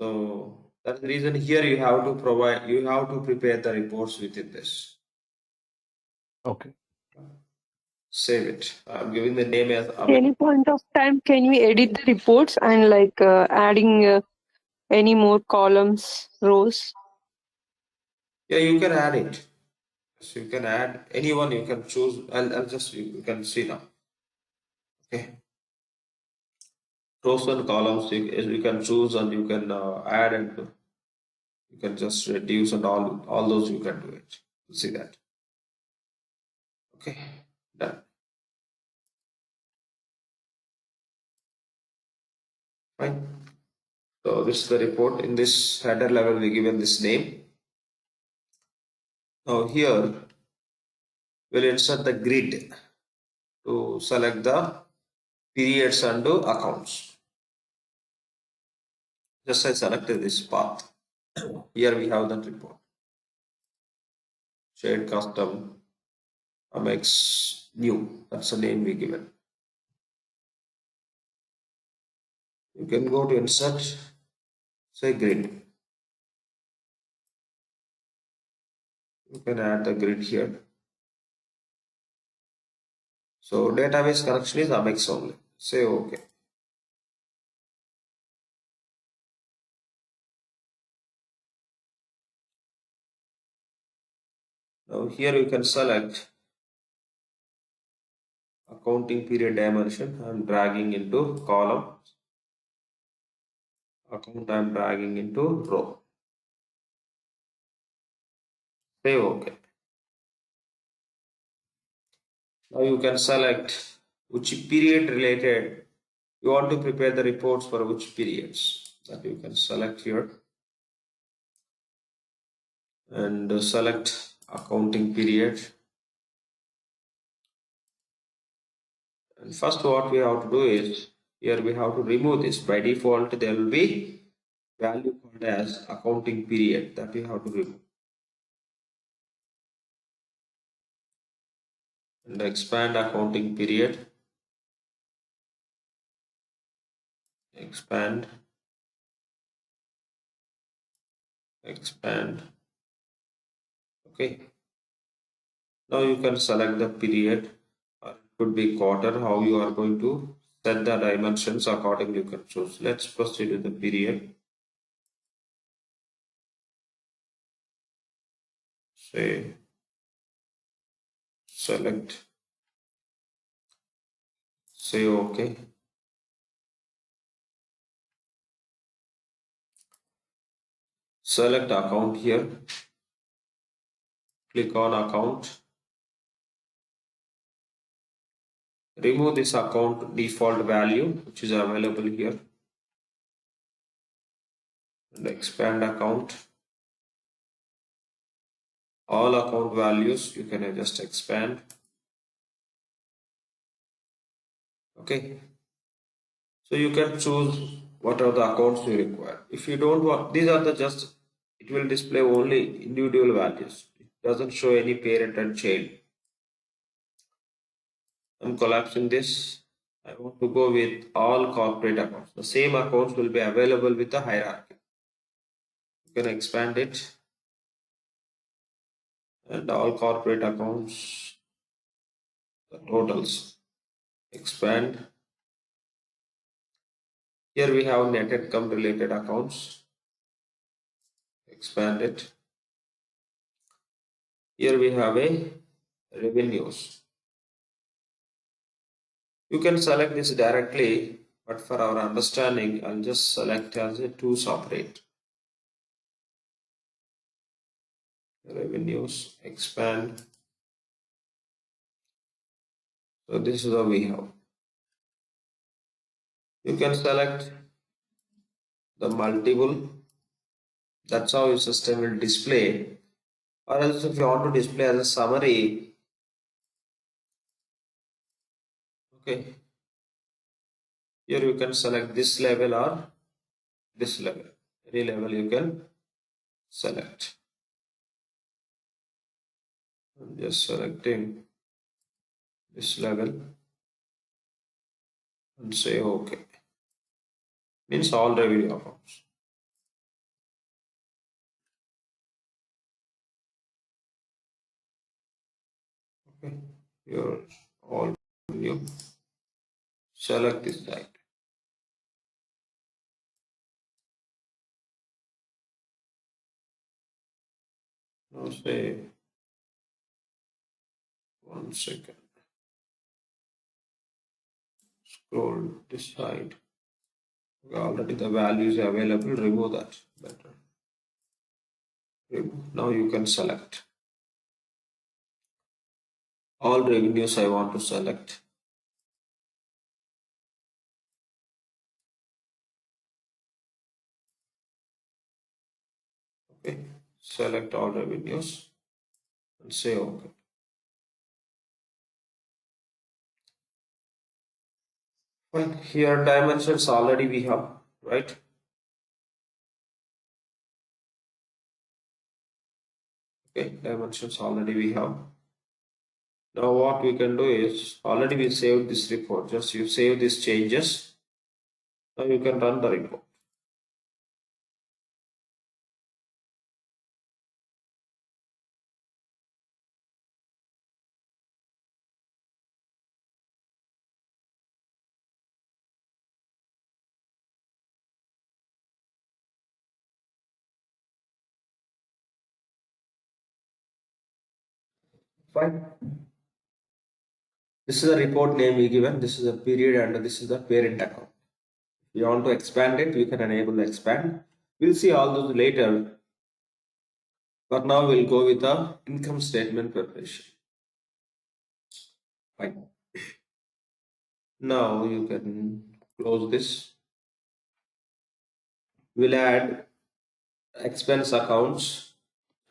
So that's the reason here you have to provide, you have to prepare the reports within this. Okay. Save it. I'm giving the name as Any point of time, can we edit the reports and like adding any more columns, rows? Yeah, you can add it. So you can add anyone you can choose. I'll just, you can see now. Okay. Rows and columns you can choose and you can add and you can just reduce and all those you can do it. See that. Okay. Done. Fine. So this is the report. In this header level, we given this name. Now here we'll insert the grid to select the periods and accounts. Just I selected this path. Here we have that report. Shade custom Amex new. That's the name we given. You can go to insert, say grid. You can add the grid here. So database connection is Amex only. Say OK. Now here you can select accounting period dimension. I'm dragging into column. Account I'm dragging into row. Say OK. Now you can select which period related you want to prepare the reports for which periods. That you can select here and select accounting period. And first what we have to do is here we have to remove this. By default there will be value called as accounting period that we have to remove. And expand accounting period. Expand. Okay. Now you can select the period, or it could be quarter. How you are going to set the dimensions accordingly you can choose. Let's proceed with the period. Say select. Say OK. Select account here. Click on account. Remove this account default value which is available here and expand account. All account values you can just expand. Okay. So you can choose what are the accounts you require. If you don't want, these are the just, it will display only individual values. It doesn't show any parent and child. I'm collapsing this. I want to go with all corporate accounts. The same accounts will be available with the hierarchy. You can expand it and all corporate accounts, the totals. Expand. Here we have net income related accounts. Expand it. Here we have a revenues. You can select this directly, but for our understanding, I'll just select as a to separate. Revenues, expand. So this is what we have. You can select the multiple. That's how your system will display. Or else if you want to display as a summary, okay. Here you can select this level or this level. Any level you can select. I'm just selecting this level and say OK. Means all revenue accounts. Okay. Your all revenue. Select this side. Now say 1 second. Scroll this side. Already the value is available. Remove that. Better. Remove. Now you can select. All revenues I want to select. select all revenues and say OK. Fine. Here dimensions already we have, right? Okay, dimensions already we have. Now what we can do is, already we saved this report, just you save these changes. Now you can run the report. Fine. This is a report name we given, this is a period, and this is the parent account. If you want to expand it, you can enable expand. We'll see all those later. But now we'll go with the income statement preparation. Fine. Now you can close this. We'll add expense accounts,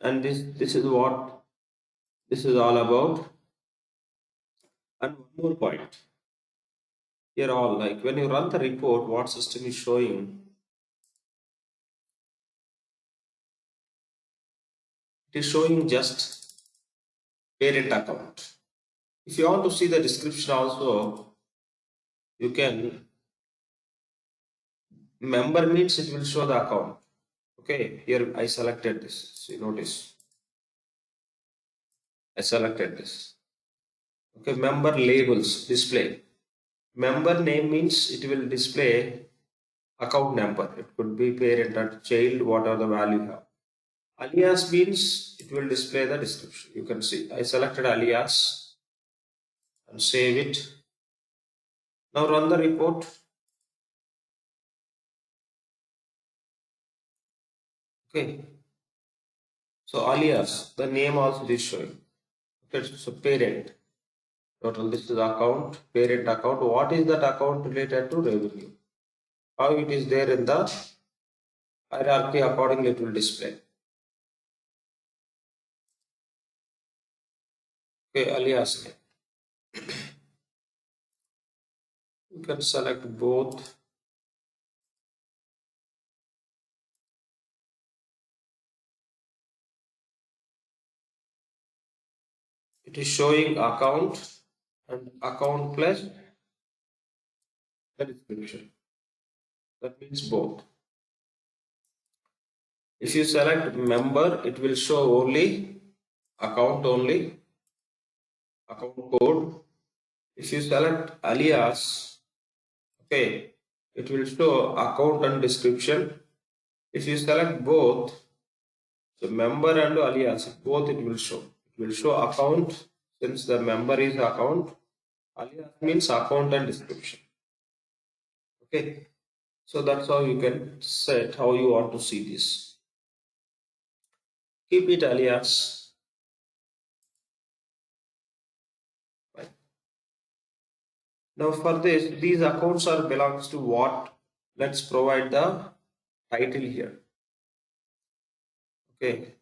and this is what this is all about. And one more point. Here all, like when you run the report, what system is showing? It is showing just parent account. If you want to see the description also, you can. Member means it will show the account. Okay, here I selected this. See, notice I selected this. Okay, member labels display. Member name means it will display account number. It could be parent or child, whatever the value you have. Alias means it will display the description. You can see I selected alias and save it. Now run the report. Okay. So alias, the name also is showing. Okay, so parent. Total, this is account, parent account. What is that account related to revenue? How it is there in the hierarchy, accordingly it will display. Okay, alias name. You can select both. It is showing account and account plus the description. That means both. If you select member, it will show only account only, account code. If you select alias, okay, it will show account and description. If you select both, so member and alias, both it will show. It will show account, since the member is account, alias means account and description. Okay, so that's how you can set how you want to see this. Keep it alias. Right. Now for this, these accounts are belongs to what? Let's provide the title here. Okay,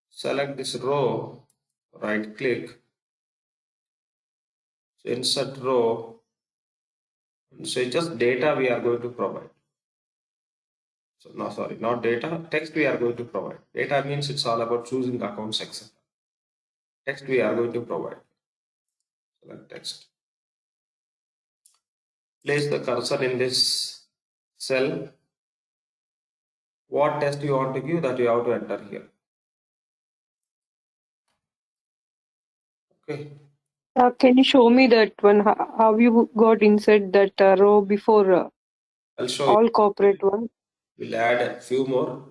select this row, right click, so insert row, and say just data we are going to provide. So no, sorry, not data, text we are going to provide. Data means it's all about choosing accounts, etc. Text we are going to provide. Select text. Place the cursor in this cell. What text you want to give, that you have to enter here. Okay. Can you show me that one? How you got inside that row before I'll show you. all corporate one? We'll add a few more.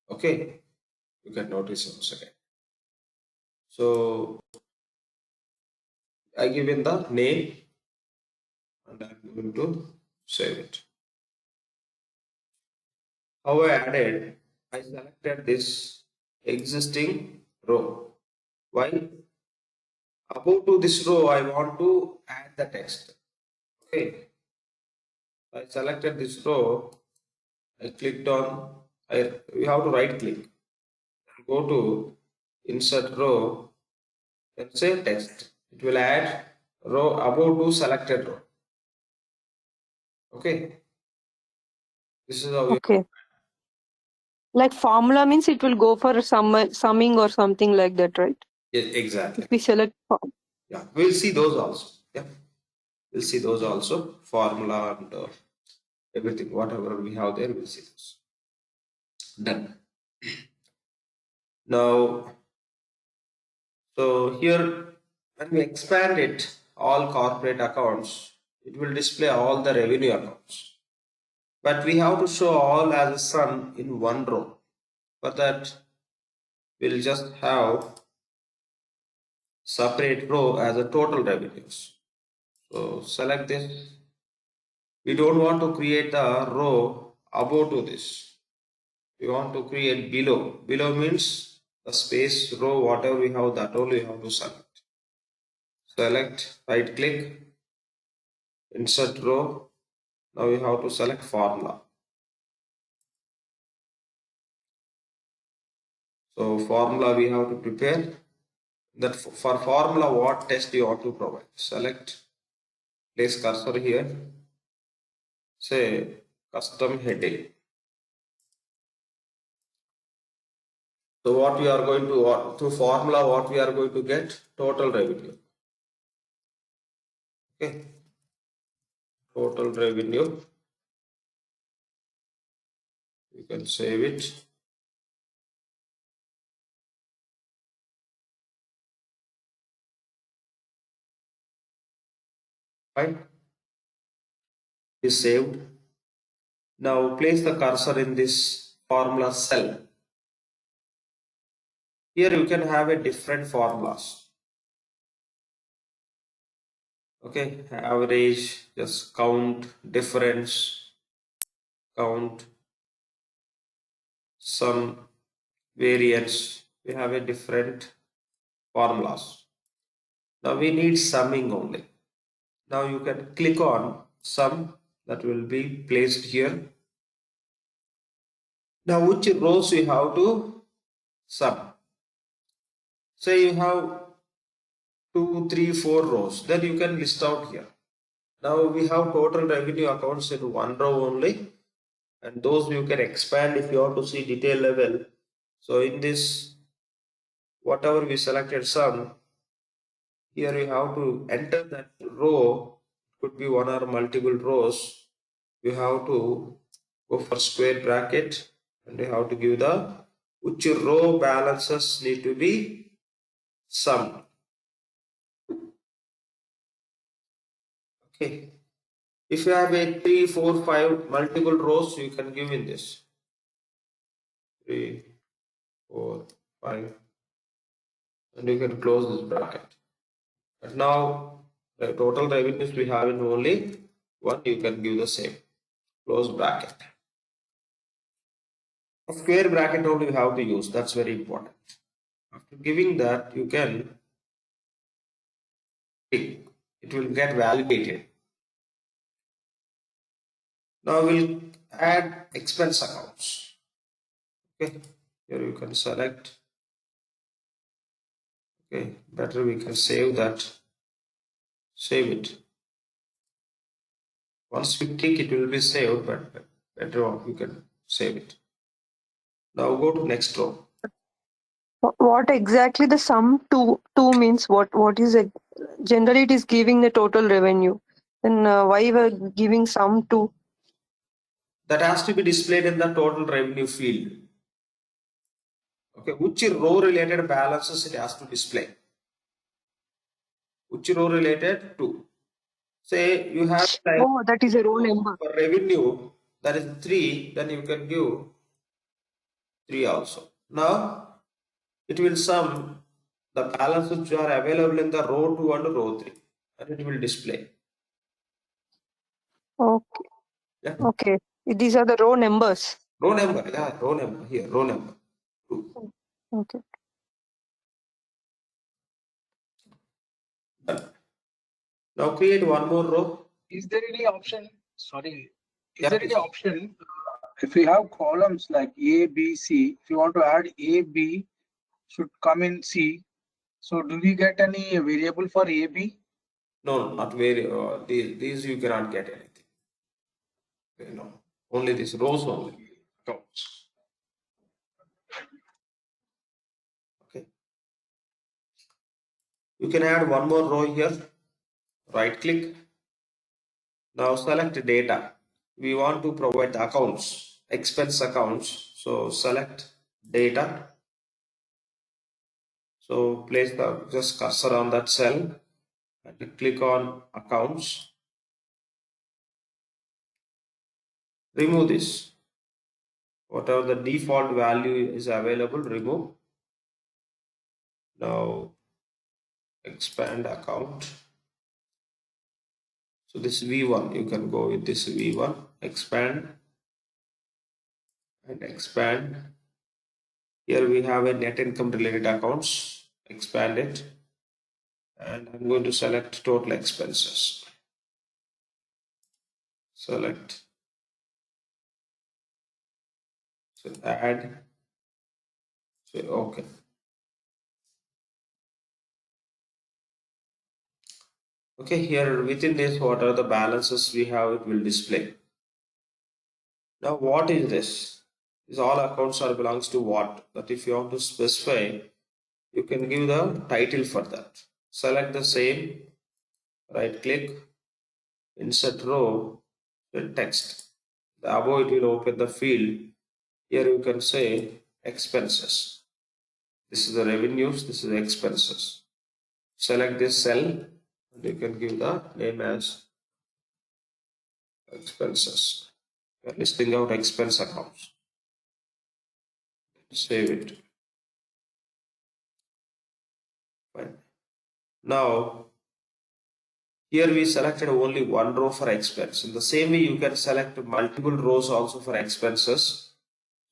Okay. You can notice once again. So I give in the name and I'm going to save it. How I added, I selected this existing row. Why? Above to this row, I want to add the text. Okay. I selected this row. I clicked on. We have to right click. go to insert row and say text. It will add row above to selected row. Okay. This is how we Okay. Like formula means it will go for summing or something like that, right? exactly. If we select Yeah, we'll see those also. Yeah, we'll see those also. Formula and everything, whatever we have there, we'll see those. Done. Now, so here, when we expand it, all corporate accounts, it will display all the revenue accounts. But we have to show all as a sum in one row. For that, we'll just have separate row as a total revenues. So select this. We don't want to create the row above to this. We want to create below. Below means the space row, whatever we have, that only we have to select. Select, right click, insert row. Now we have to select formula. So formula we have to prepare. That for formula, what test you want to provide. Select, place cursor here. Say custom heading. So what we are going to, through formula, what we are going to get? Total revenue. Okay. Total revenue. You can save it. Right. Is saved. Now place the cursor in this formula cell. Here you can have a different formulas. Okay, average, just count, difference, count, sum, variance. We have a different formulas. Now we need summing only. Now you can click on sum, that will be placed here. Now which rows you have to sum? Say you have 2, 3, 4 rows, then you can list out here. Now we have total revenue accounts in one row only, and those you can expand if you want to see detail level. So in this, whatever we selected sum, here you have to enter that row. Could be one or multiple rows. You have to go for square bracket, and you have to give the which row balances need to be summed. Okay. If you have a 3, 4, 5 multiple rows, you can give in this 3, 4, 5, and you can close this bracket. And now the total revenues we have in only one, you can give the same close bracket. A square bracket only you have to use, that's very important. After giving that, you can tick, it will get validated. Now we'll add expense accounts. Okay, here you can select. Okay, better we can save that. Save it. Once you tick, it will be saved, but better off you can save it. Now go to next row. what exactly the sum to means? What is it? Generally, it is giving the total revenue. Then why we're giving sum to? That has to be displayed in the total revenue field. Okay, which row related balances it has to display? Which row related to? Say you have like Oh, that is a row number. for revenue, that is 3, then you can give 3 also. Now it will sum the balances which are available in the row 2 and row 3, and it will display. Okay. Yeah. Okay. These are the row numbers. Row number, yeah, row number here, row number 2. Okay. Done. Now create one more row. Is there any option? Sorry, is Yeah, there any please. option if we have columns like A, B, C? If you want to add A, B, should come in C. So do we get any variable for AB? No, not very. These you cannot get anything. Okay, no, only these rows only accounts. Okay, you can add one more row here. Right click. Now select data. We want to provide the accounts, expense accounts. So select data. So place the just cursor on that cell and click on accounts. Remove this. Whatever the default value is available, remove. Now expand account. So this V1, you can go with this V1, expand and expand. Here we have a net income related accounts, expand it, and I'm going to select total expenses. Select, so add, say okay. Okay, here within this, what are the balances we have, it will display. Now what is this? This all accounts are belongs to what? That if you want to specify, you can give the title for that. Select the same, right click, insert row, then text. The above it will open the field. Here you can say expenses. This is the revenues, this is the expenses. Select this cell and you can give the name as expenses. We are listing out expense accounts. Save it. Fine. Now here we selected only one row for expense. In the same way you can select multiple rows also for expenses.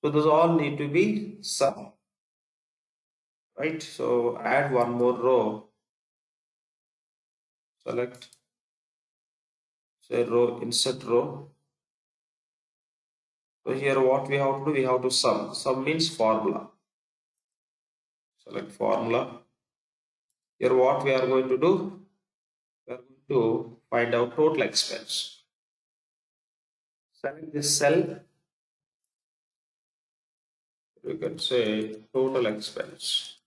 So those all need to be sum. Right? So add one more row. Select, say row, insert row. So here what we have to do, we have to sum. Sum means formula. Select formula. Here what we are going to do, we are going to find out total expense. Select this cell. You can say total expense.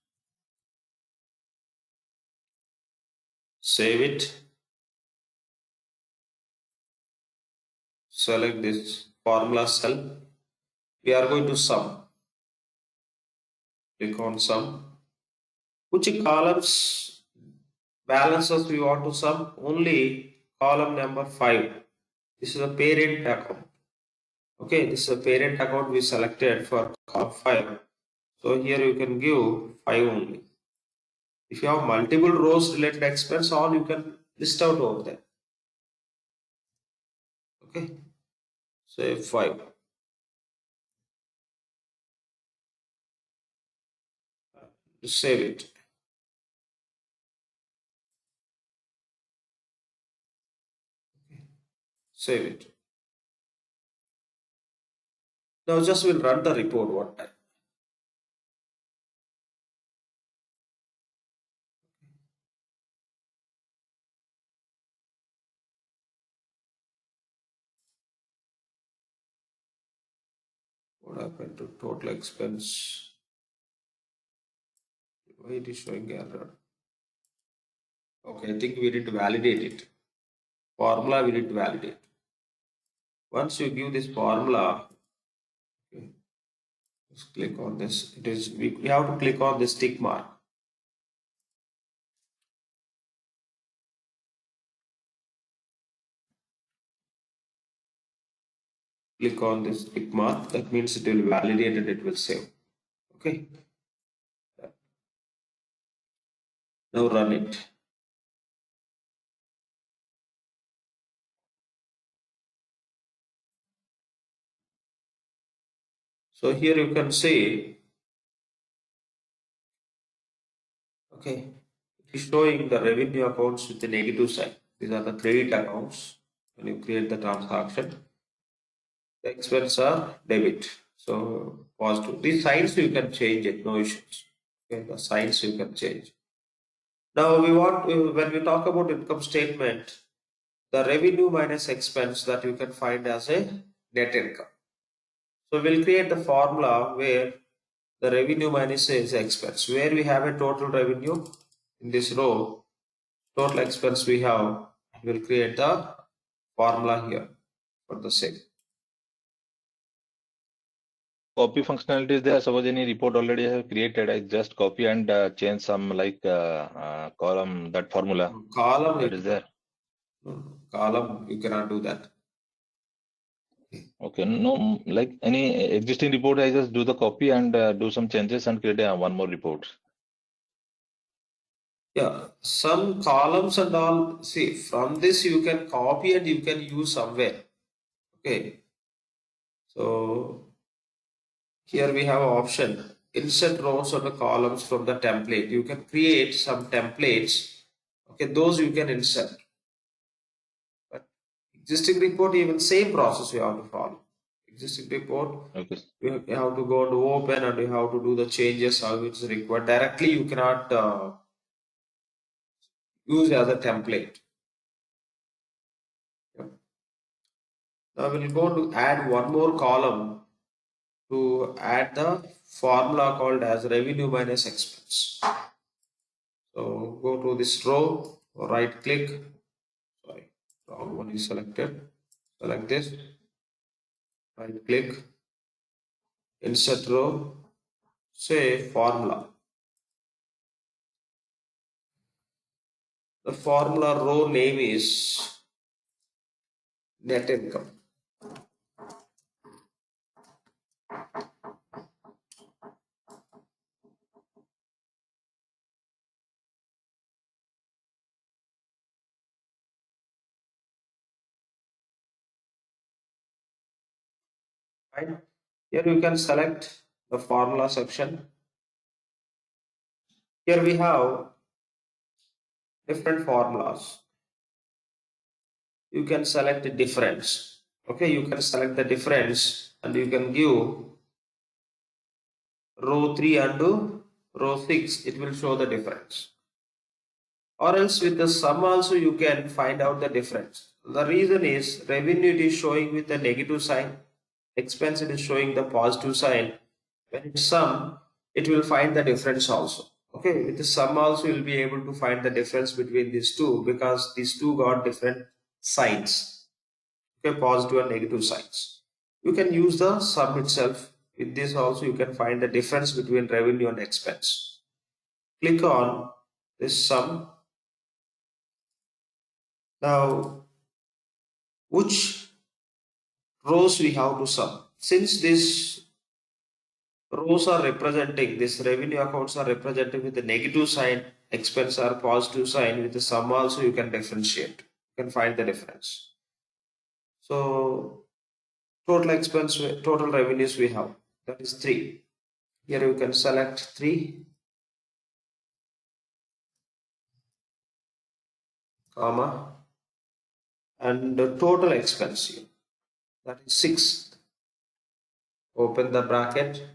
Save it. Select this formula cell. We are going to sum. Click on sum. Which columns balances we want to sum? Only column number 5. This is a parent account. Okay, this is a parent account we selected for column 5. So here you can give 5 only. If you have multiple rows related expense, all you can list out over there. Okay, say 5. Save it. Save it. Now just we'll run the report one time. What happened to total expense? Why it is showing error? Okay, I think we need to validate it. Formula we need to validate. Once you give this formula, okay, just click on this. It is we have to click on this tick mark. Click on this tick mark. That means it will validate and it will save. Okay. Now run it. So here you can see, okay, it is showing the revenue accounts with the negative sign. These are the credit accounts. When you create the transaction, the expense are debit. So positive. These signs you can change it, no issues. Okay, the signs you can change. Now when we talk about income statement, the revenue minus expense that you can find as a net income. So we'll create the formula where the revenue minus is expense. Where we have a total revenue in this row, total expense we have, we'll create the formula here for the same. Copy functionality is there. Suppose any report already have created, I just copy and change some like column, that formula Column, that is there. column, you cannot do that. Okay, no, like any existing report, I just do the copy and do some changes and create one more report. Yeah, some columns and all, see, from this you can copy and you can use somewhere. Okay, so here we have an option, insert rows or the columns from the template. You can create some templates. Okay, those you can insert. But existing report, even same process you have to follow. Existing report, Okay. you have to go to open and you have to do the changes how it's required. Directly you cannot use as a template. Yep. Now we'll go to add one more column to add the formula called as revenue minus expense. So go to this row, right click, sorry, wrong one is selected. Select this, right click, insert row, say formula. The formula row name is net income. Right? Here you can select the formula section. Here we have different formulas. You can select the difference. Okay, you can select the difference and you can give row 3 and row 6. It will show the difference. Or else with the sum also you can find out the difference. The reason is revenue it is showing with the negative sign, expense it is showing the positive sign. When it's sum, it will find the difference also. Okay, with the sum also you'll be able to find the difference between these two because these two got different signs. Okay, positive and negative signs. You can use the sum itself. With this also you can find the difference between revenue and expense. Click on this sum. Now, which rows we have to sum? Since these rows are representing, this revenue accounts are representing with the negative sign, expense are positive sign, with the sum also you can differentiate. You can find the difference. So, total expense, total revenues we have, that is 3. Here you can select 3, comma, and the total expense here, that is 6. Open the bracket,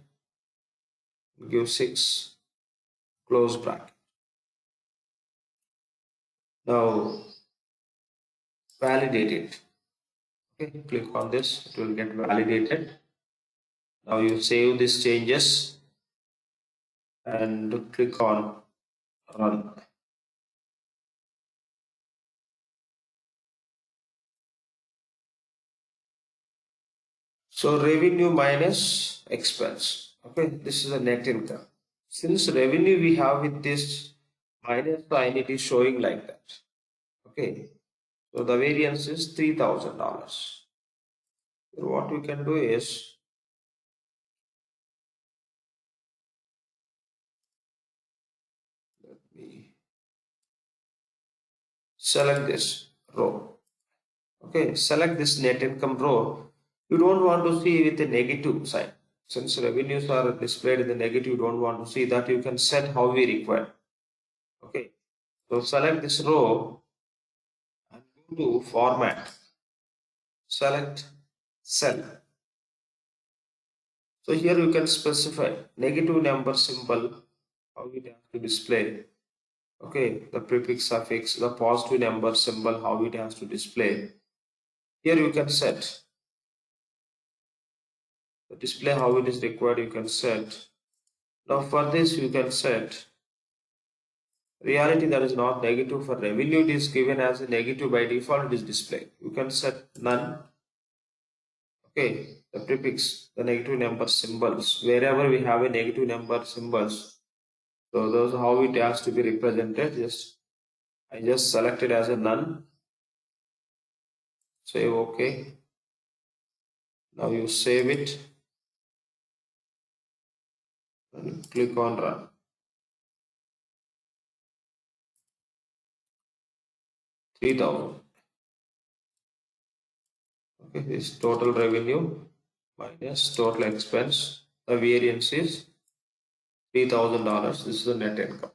give 6, close bracket. Now validate it. Okay, click on this, it will get validated. Now you save these changes and click on run. So revenue minus expense. Okay, this is a net income. Since revenue we have with this minus sign, it is showing like that. Okay, so the variance is $3,000. What we can do is let me select this row. Okay, select this net income row. You don't want to see with a negative sign. Since revenues are displayed in the negative, you don't want to see that. You can set how we require. Okay, so select this row and go to format. Select cell. So here you can specify negative number symbol how it has to display. Okay, the prefix, suffix, the positive number symbol, how it has to display. Here you can set the display, how it is required, you can set. Now for this you can set reality that is not negative. For revenue it is given as a negative by default, it is displayed. You can set none. Okay, the prefix, the negative number symbols, wherever we have a negative number symbols, so those how it has to be represented. I just selected as a none. Say okay. Now you save it and click on run. $3,000. Okay, this total revenue minus total expense. The variance is $3,000. This is the net income.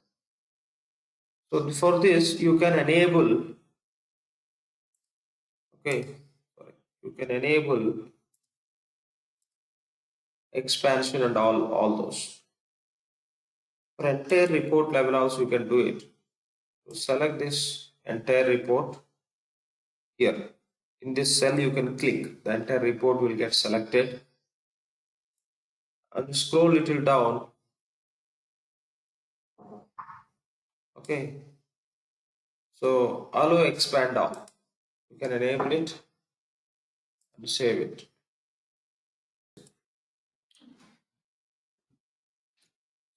So for this you can enable. Okay, you can enable expansion and all those. For entire report level also you can do it. So select this entire report here. In this cell you can click. The entire report will get selected. And scroll little down. Okay. So allow expand all. You can enable it and save it.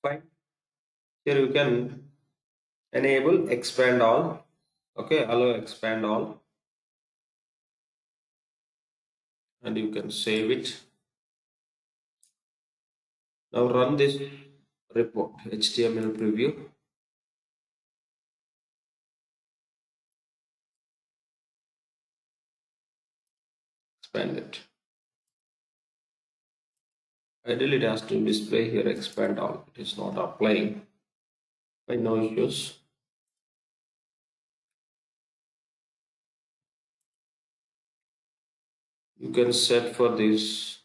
Fine. Here you can enable expand all. Okay, allow expand all. And you can save it. Now run this report, HTML preview. Expand it. Ideally it has to display here expand all. It is not applying. Fine, no issues. You can set for this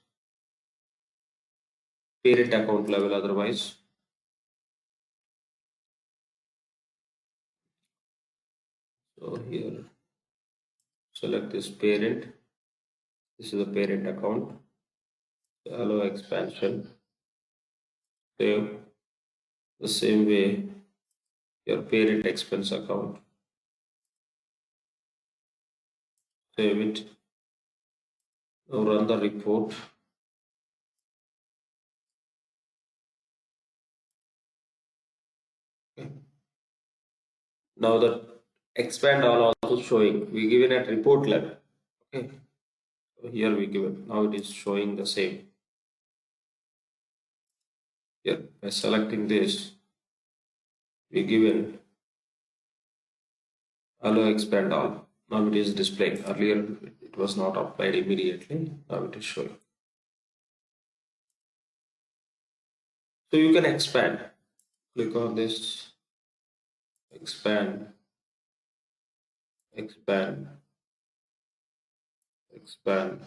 parent account level otherwise. So here select this parent. This is the parent account. Allow expansion. Save the same way your parent expense account. Save it. Now run the report. Okay. Now the expand all also showing. We given at report level. Okay. So here we given. Now it is showing the same. Here by selecting this, we given allow expand all. Now it is displaying. Earlier it was not applied immediately. Now it is showing. So you can expand. Click on this. Expand. Expand. Expand.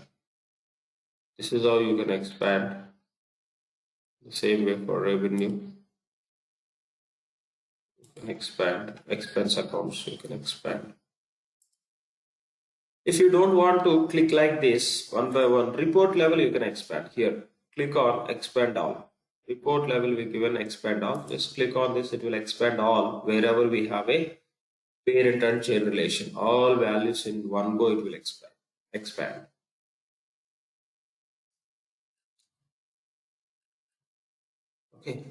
This is how you can expand. The same way for revenue. You can expand. Expense accounts. You can expand. If you don't want to click like this one by one, report level you can expand. Here, click on expand all. Report level we given expand all. Just click on this, it will expand all wherever we have a parent and child relation. All values in one go it will expand. Expand. Okay.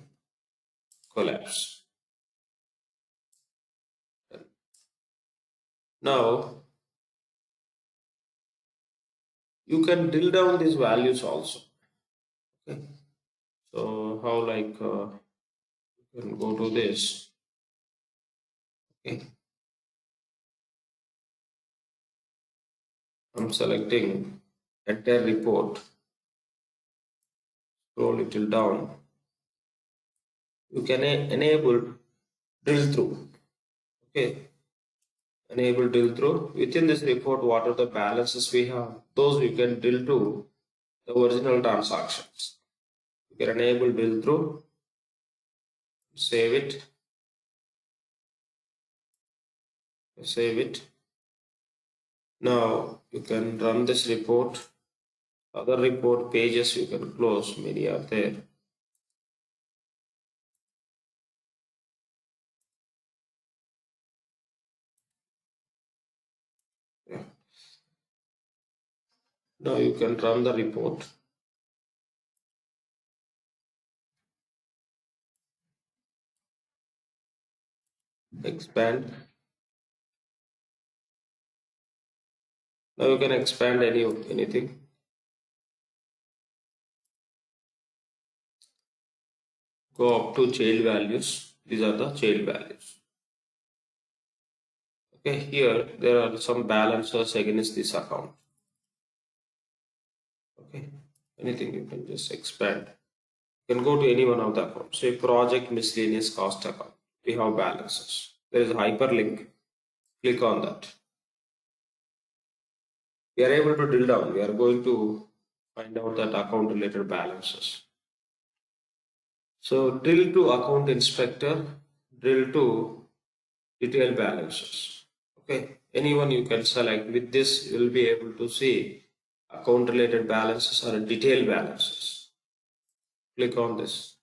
Collapse. Now you can drill down these values also. Okay. So how like you can go to this. Okay. I'm selecting entire report. Scroll little down. You can enable drill through. Okay. Enable drill through. Within this report, what are the balances we have? Those you can drill to the original transactions. You can enable drill through. Save it. Save it. Now you can run this report. Other report pages you can close, many are there. Yeah. Now you can run the report. Expand. Now you can expand anything. Go up to child values. These are the child values. Okay, here there are some balances against this account. Okay, anything you can just expand. You can go to any one of the accounts. Say project miscellaneous cost account. We have balances. There is a hyperlink. Click on that. We are able to drill down. We are going to find out that account related balances. So drill to account inspector, drill to detail balances. Okay, anyone you can select. With this, you will be able to see account related balances or detail balances. Click on this.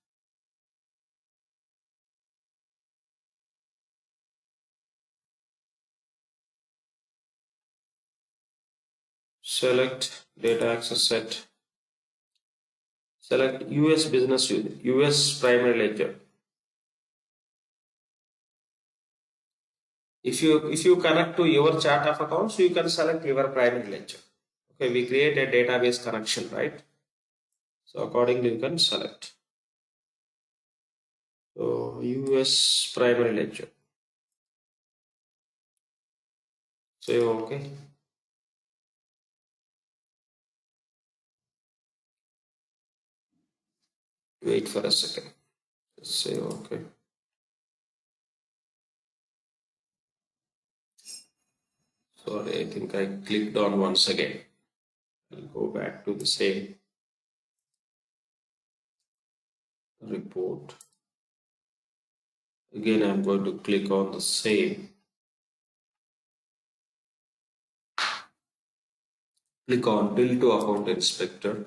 Select data access set. Select US business unit, US primary ledger. If you connect to your chart of accounts, you can select your primary ledger. Okay, we create a database connection, right? So accordingly you can select. So US primary ledger. Say okay. Wait for a second. Just say okay. Sorry, I think I clicked on once again. I'll go back to the same report. Again, I'm going to click on the same. Click on Bill to Account Inspector.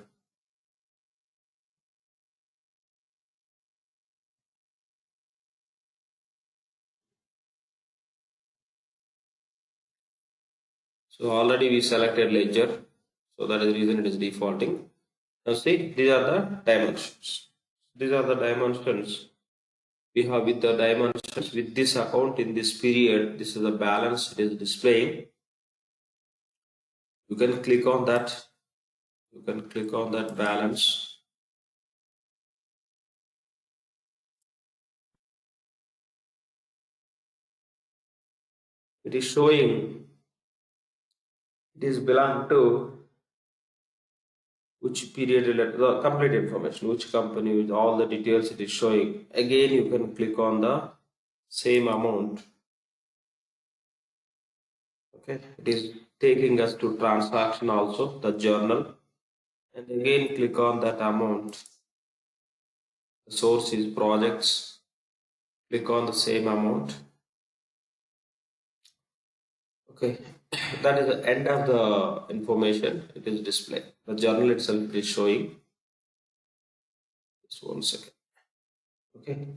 So already we selected ledger. So that is the reason it is defaulting. Now see, these are the dimensions. These are the dimensions we have with the dimensions with this account in this period. This is the balance it is displaying. You can click on that. You can click on that balance. It is showing it is belong to which period related, the complete information, which company with all the details it is showing. Again, you can click on the same amount. Okay, it is taking us to transaction also, the journal, and again click on that amount. The source is projects. Click on the same amount. Okay, that is the end of the information. It is displayed. The journal itself is showing. Just 1 second. Okay,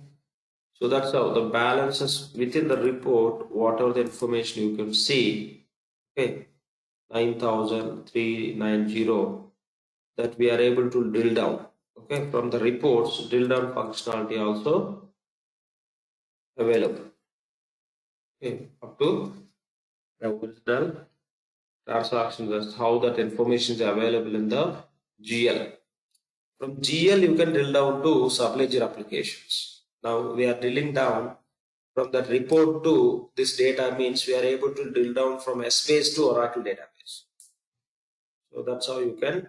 so that's how the balances within the report, whatever the information you can see. Okay, 9,390 that we are able to drill down. Okay, from the reports, drill down functionality also available. Okay, up to the original transaction, that's how that information is available in the GL. From GL, you can drill down to subledger applications. Now we are drilling down from that report to this data, means we are able to drill down from Essbase to Oracle database. So that's how you can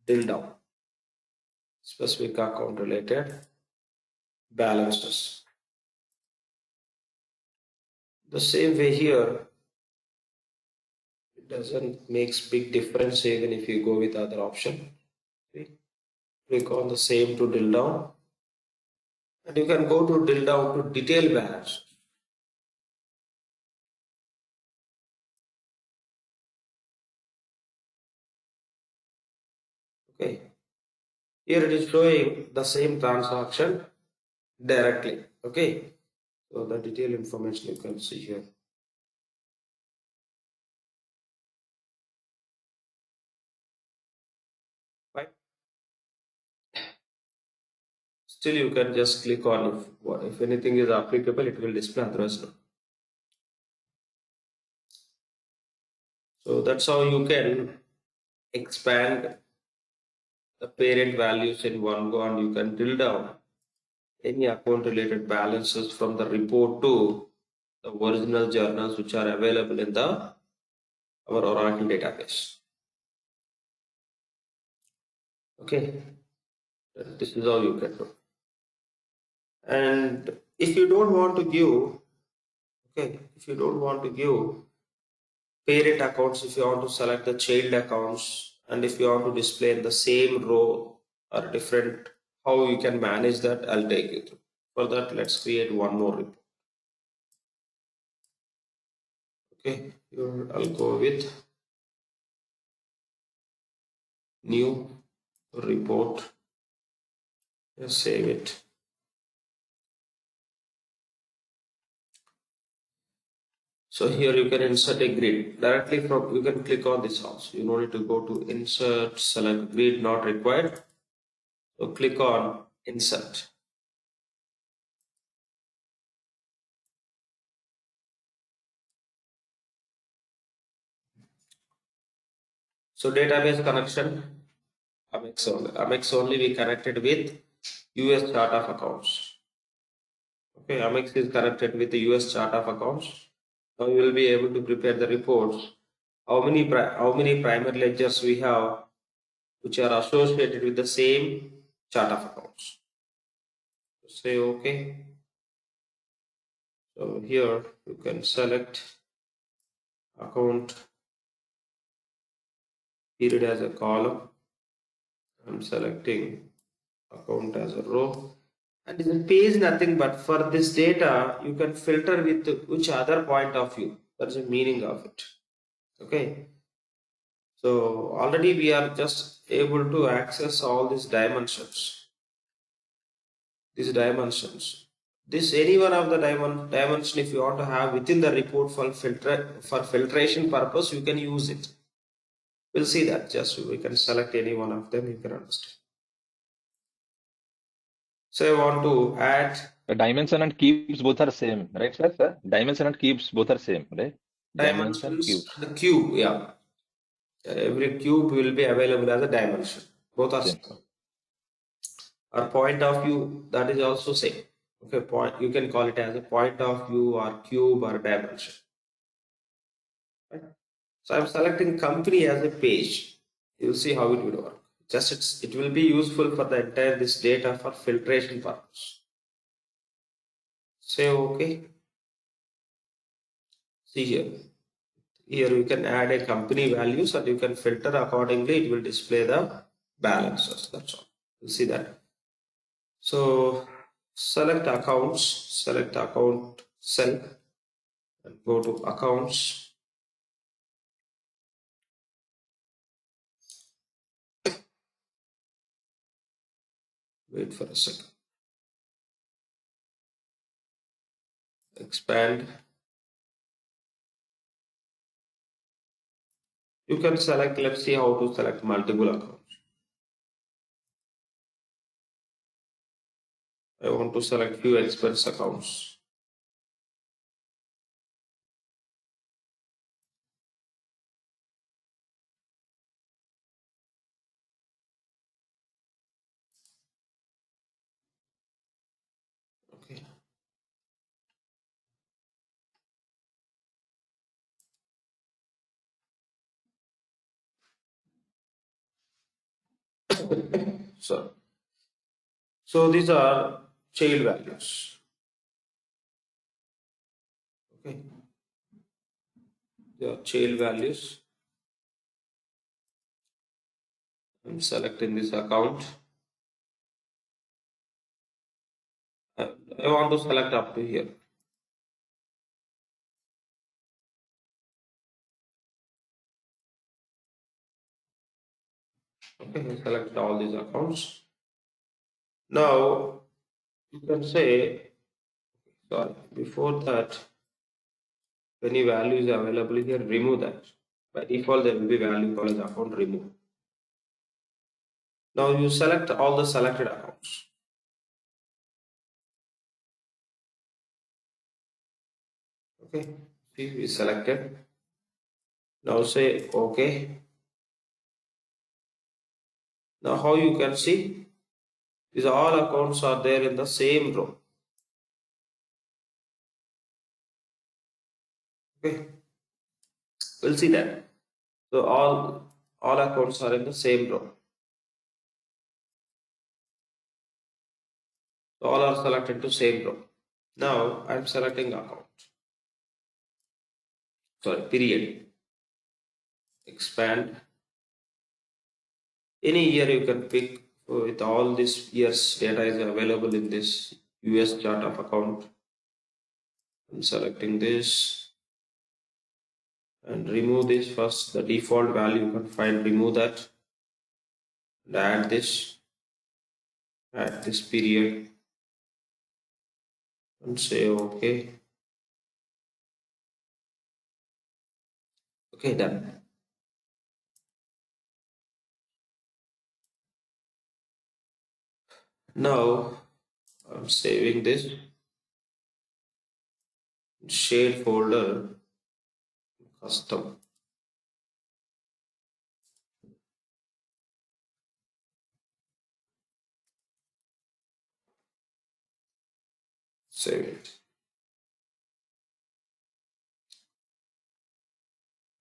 drill down specific account related balances. The same way here, it doesn't makes big difference even if you go with other option. Okay. Click on the same to drill down. And you can go to drill down to detailed balance. Okay. Here it is showing the same transaction directly. Okay. So the detailed information you can see here. Right. Still, you can just click on if anything is applicable, it will display, otherwise no. So that's how you can expand the parent values in one go, and you can drill down any account related balances from the report to the original journals which are available in our Oracle database. Okay, this is how you can do. And if you don't want to give, if you don't want to give parent accounts, if you want to select the child accounts, and if you want to display in the same row or different, how you can manage that, I'll take you through. For that, let's create one more report. Okay, here I'll go with new report. Just save it. So here you can insert a grid directly from, you can click on this also. You don't need to go to insert, select grid, not required. So click on insert. So database connection, Amex only we connected with US chart of accounts. Okay, Amex is connected with the US chart of accounts. Now you will be able to prepare the reports. How many primary ledgers we have which are associated with the same chart of accounts. Say okay. So here you can select account period as a column. I'm selecting account as a row. And it pays nothing, but for this data, you can filter with which other point of view. That's the meaning of it. Okay. So already we are just able to access all these dimensions. This any one of the dimension, if you want to have within the report for filtration purpose, you can use it. We'll see that. Just we can select any one of them. You can understand. So I want to add The dimension and cubes both are same, right, sir? Dimension and cubes both are same, right? Dimension, dimensions cubes, and cube. Yeah, every cube will be available as a dimension. Both are same. same. Our point of view, that is also same. Okay, point, you can call it as a point of view or cube or dimension. Right? So I'm selecting company as a page. You'll see how it will work. It will be useful for the entire this data for filtration purpose. Say okay. See here. Here you can add a company values and you can filter accordingly. It will display the balances. That's all. You'll see that. So select accounts, select account cell and go to accounts. Wait for a second. Expand. You can select, let's see how to select multiple accounts. I want to select few expense accounts. Okay. So these are child values. Okay. They are child values. I'm selecting this account. I want to select up to here. Okay, select all these accounts. Now you can say, sorry, before that, any value is available here, remove that. By default, there will be value called as account remove. Now you select all the selected accounts. Okay, see, we selected. Now say okay. Now how you can see, these all accounts are there in the same row. Okay, we'll see that. So all accounts are in the same row. So all are selected to same row. Now I'm selecting account. Sorry, period. Expand. Any year you can pick with all this years data is available in this US chart of account. I'm selecting this and remove this first. The default value you can find, remove that and add this period and say okay. Okay, done. Now I'm saving this shade folder custom. Save it.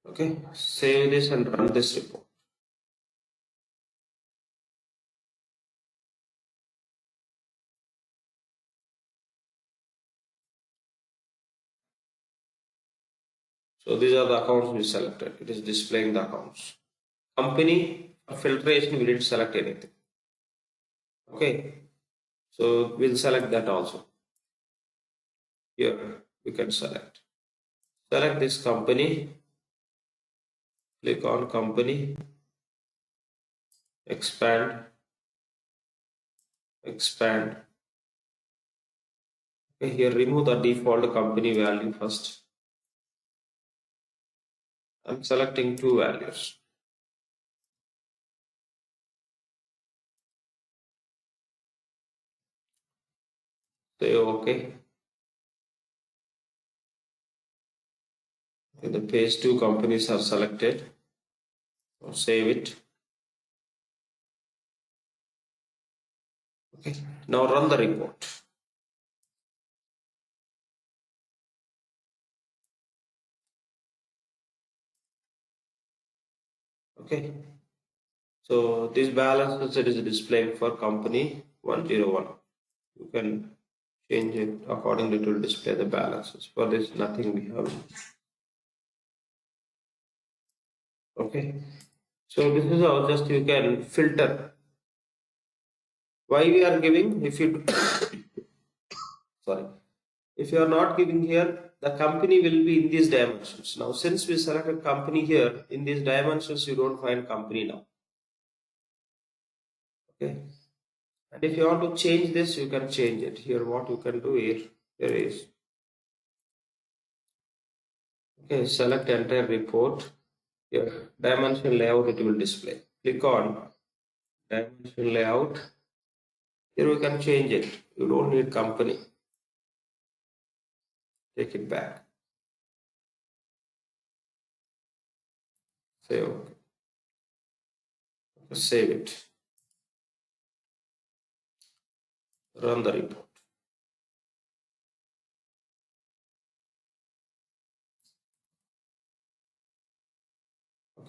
Okay, save this and run this report. So these are the accounts we selected. It is displaying the accounts. Company filtration, we didn't select anything. Okay, so we'll select that also. Here we can select this company, click on company, expand. Okay, here remove the default company value first. I'm selecting two values. Say okay. The page 2 companies are selected. So save it. Okay, now run the report. Okay, so this balance it is displaying for company 101. You can change it accordingly to display the balances. For this, nothing we have. Okay, so this is how just you can filter. Why we are giving? If you sorry, if you are not giving here, the company will be in these dimensions. Now, since we selected company here in these dimensions, you don't find company now. Okay, and if you want to change this, you can change it here. What you can do here is okay, select entire report. Here, dimension layout, it will display. Click on dimension layout. Here we can change it. You don't need company. Take it back. Save. Save it. Run the report.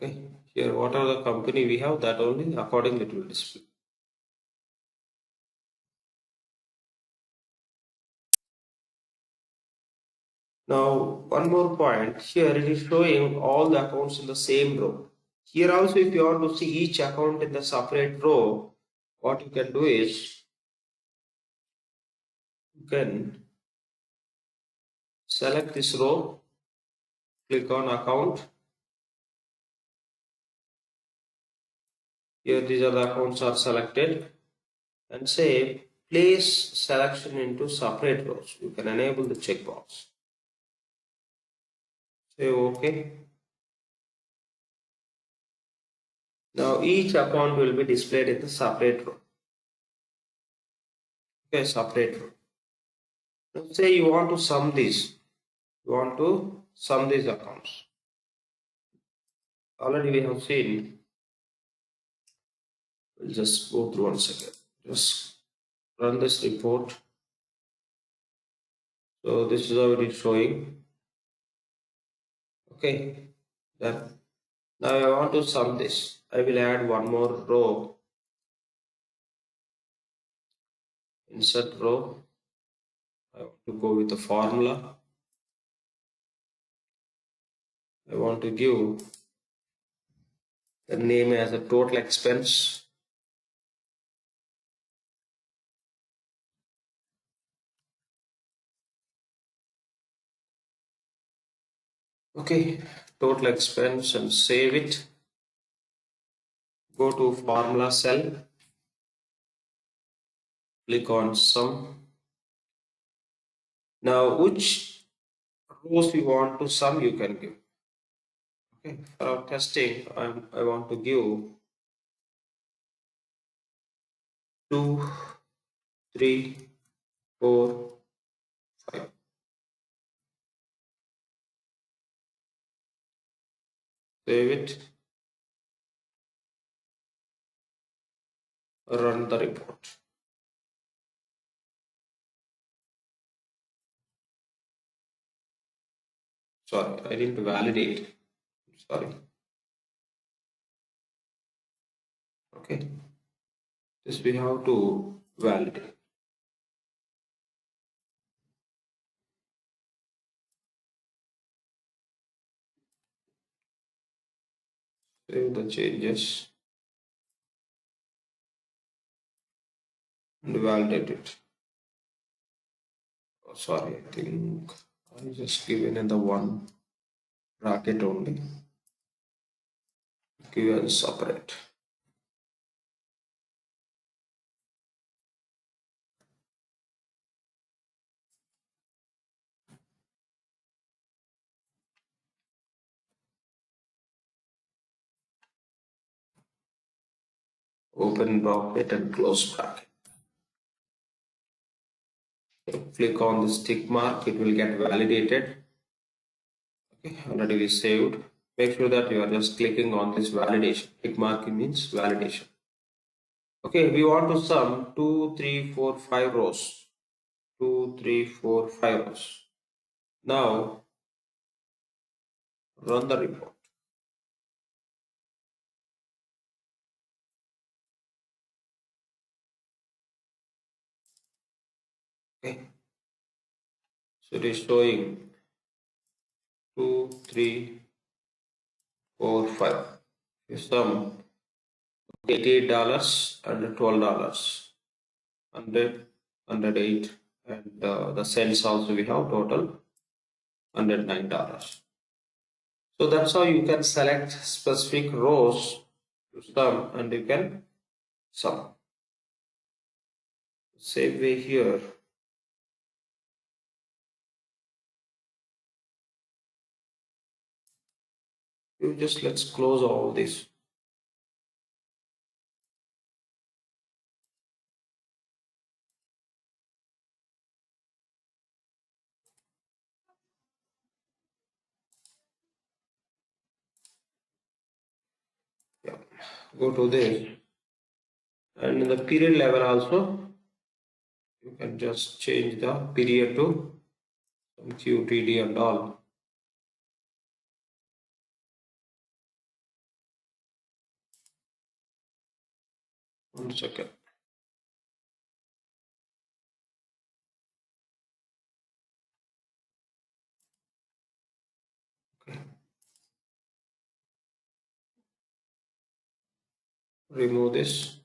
Okay. Here, what are the company we have, that only accordingly it will display. Now, one more point. Here it is showing all the accounts in the same row. Here also, if you want to see each account in the separate row, what you can do is You can select this row, click on account. Here these are the accounts are selected, and say place selection into separate rows. You can enable the checkbox. Say OK. Now each account will be displayed in the separate row. Okay, separate row. Now say you want to sum these. You want to sum these accounts. Already we have seen. We'll just go through once again. Just run this report. So this is how it is showing. Okay, done. Now I want to sum this. I will add one more row. Insert row. I want to go with the formula. I want to give the name as a total expense. Okay, total expense, and save it. Go to formula cell. Click on sum. Now which rows you want to sum, you can give. Okay, for our testing, I want to give 2, 3, 4, 5. Save it. Run the report. Sorry, I didn't validate. Sorry. Okay. This we have to validate. Save the changes and validate it. Oh, sorry, I think I just given in the one bracket only. Give as separate. Open bracket and close bracket. Click on this tick mark, it will get validated. Okay, already we saved. Make sure that you are just clicking on this validation. Tick mark means validation. Okay, we want to sum 2, 3, 4, 5 rows. 2, 3, 4, 5 rows. Now run the report. Okay, so it is showing 2, 3, 4, 5. You sum $88 and $12, 100, 108, and the cents also we have total $109. So that's how you can select specific rows to sum, and you can sum. Same way here. You just let's close all this. Yeah, go to this, and in the period level also you can just change the period to some QTD and all. One second. Okay. Remove this.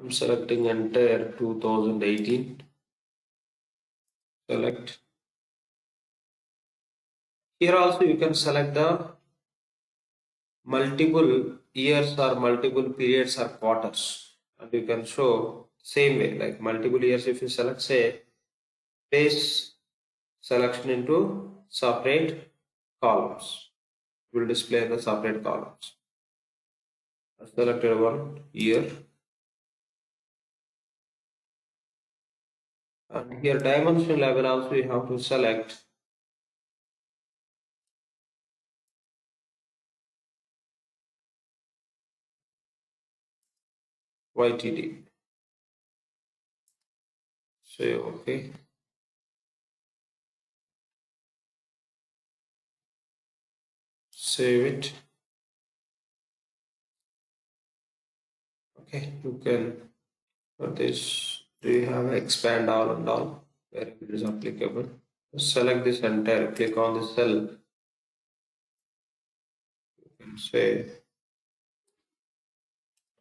I'm selecting entire 2018. Select. Here also you can select the multiple years or multiple periods or quarters, and you can show same way like multiple years. If you select, say, place selection into separate columns, it will display the separate columns. I selected one year, and here dimension level also you have to select YTD. Say okay. Save it. Okay, you can, for this, do you have expand all and all where it is applicable? Select this entire, click on the cell, and say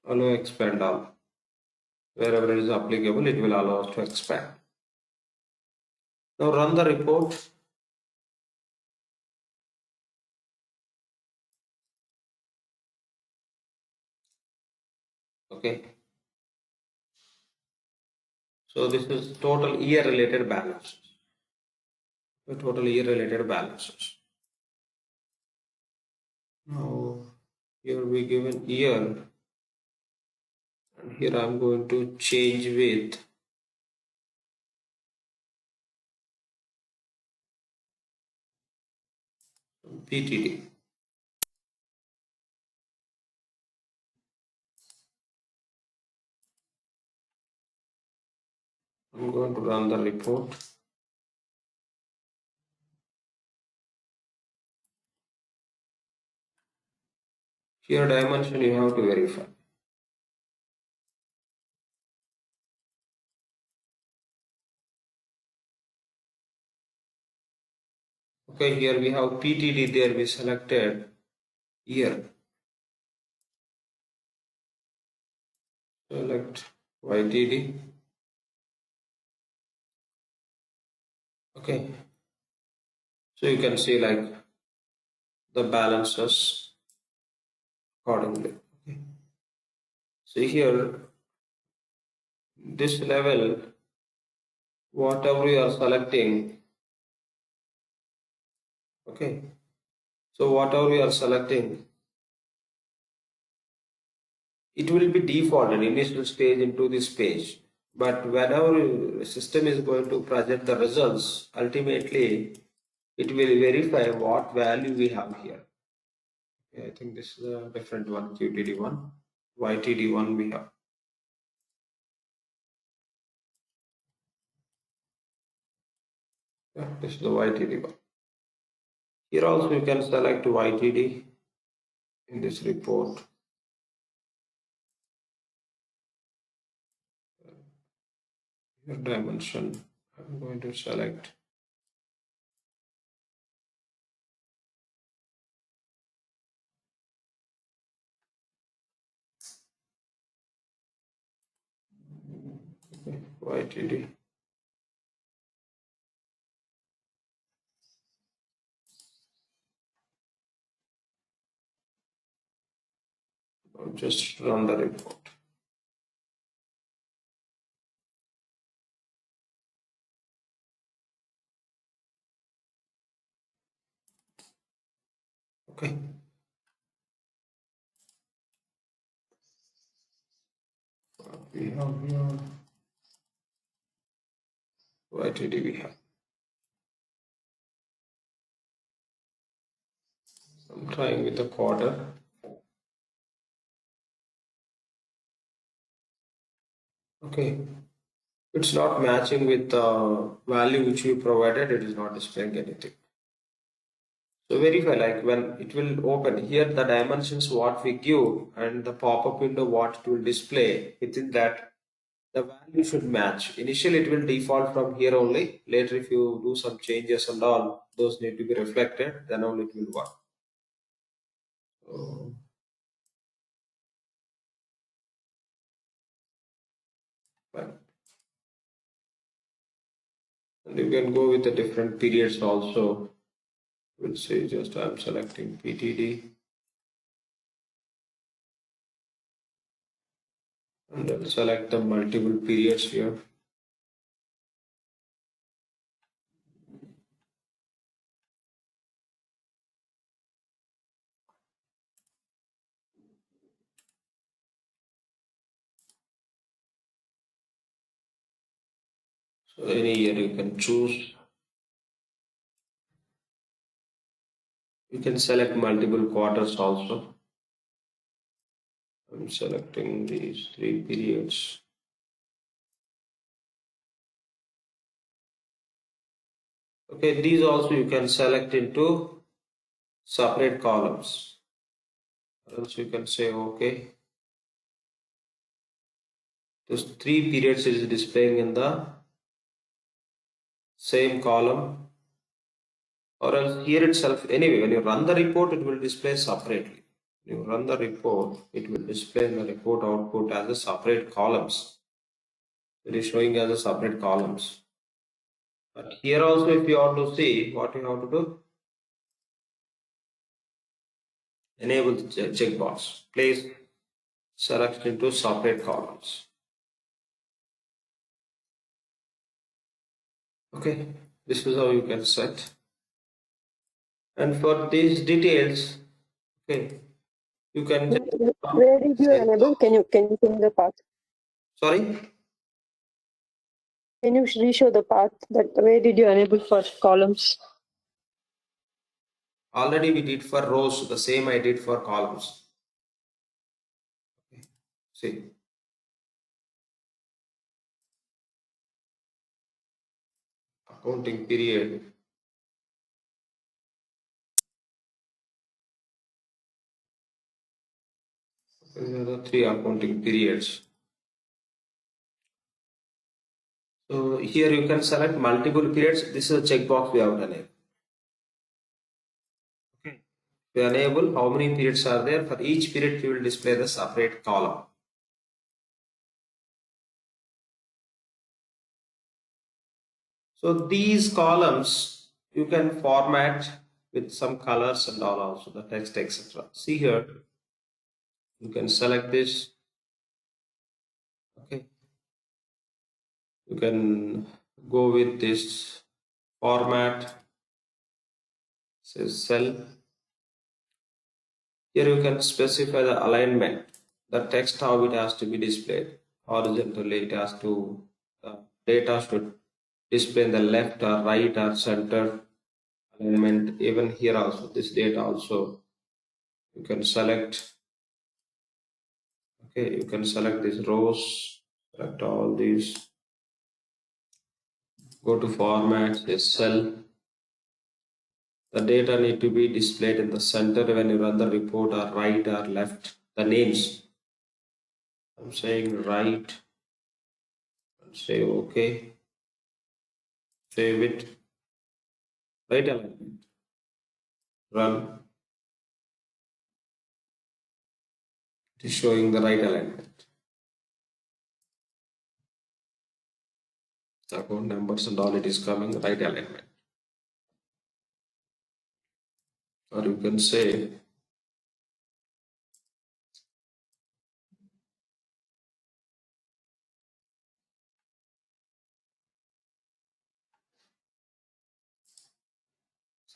allow expand all. Wherever it is applicable, it will allow us to expand. Now run the report. Okay. So this is total year related balances. The total year related balances. Now here we given year, and here I'm going to change with PTD. I'm going to run the report. Here dimension you have to verify. Okay, here we have PTD, there we selected year. Select YTD. Okay, so you can see like the balances accordingly. Okay. So here, this level, whatever you are selecting, okay, so whatever you are selecting, it will be defaulted initial stage into this page. But whenever the system is going to present the results, ultimately it will verify what value we have here. Okay, I think this is a different one, QTD1, YTD1 we have. Yeah, this is the YTD1. Here also you can select YTD in this report. Your dimension, I'm going to select YTD. I'll just run the report. Okay. We have here YTD we have. I'm trying with the quarter. Okay. It's not matching with the value which we provided, it is not displaying anything. So verify like when it will open here the dimensions what we give and the pop-up window what it will display, within that the value should match. Initially it will default from here only. Later if you do some changes and all, those need to be reflected, then only it will work. So Fine. And you can go with the different periods also. We'll say just I'm selecting PTD. And then select the multiple periods here. So any year you can choose. You can select multiple quarters also. I'm selecting these 3 periods. Okay, these also you can select into separate columns. Or else you can say, okay, those 3 periods is displaying in the same column. Or else here itself, anyway, when you run the report, it will display separately. When you run the report, it will display in the report output as a separate columns. It is showing as a separate columns. But here also, if you want to see what you have to do, enable the checkbox. Place select into separate columns. Okay, this is how you can set. And for these details, okay, you can just Where did you say, enable? Can you change the path? sorry, Can you reshow the path that where did you enable for columns? already we did for rows, the same I did for columns. Okay. See, accounting period. These are the 3 accounting periods. So here you can select multiple periods. This is a checkbox we have done. Okay. We enable how many periods are there. For each period, we will display the separate column. So these columns you can format with some colors and all also the text etc. See here, you can select this. Okay, you can go with this format. Says cell. Here you can specify the alignment. The text how it has to be displayed. Horizontally, it has to the data should display in the left or right or center alignment. Even here also, this data also you can select. Okay, you can select these rows, select all these, go to format, this cell. The data need to be displayed in the center when you run the report or right or left. The names. I'm saying right and say okay. Save it. Right alignment. Run. It is showing the right alignment. The account numbers and all it is coming right alignment. Or you can say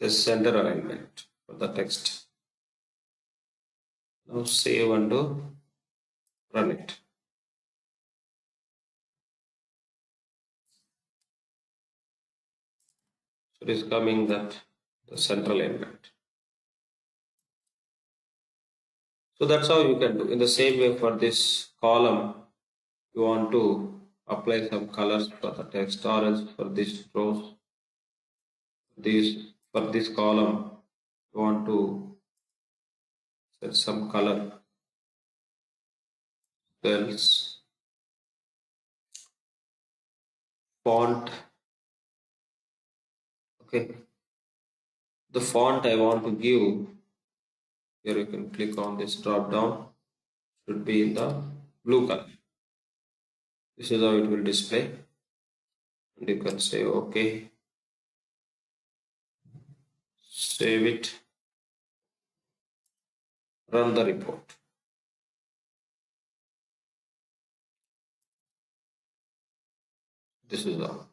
center alignment for the text. Now save and run it. So it is coming that the central alignment. So that's how you can do. In the same way for this column, you want to apply some colors for the text or else for this rows. For this column, you want to set some color. Else font. Okay. The font I want to give, here you can click on this drop down, should be in the blue color. This is how it will display. And you can say OK, save it, run the report. This is all.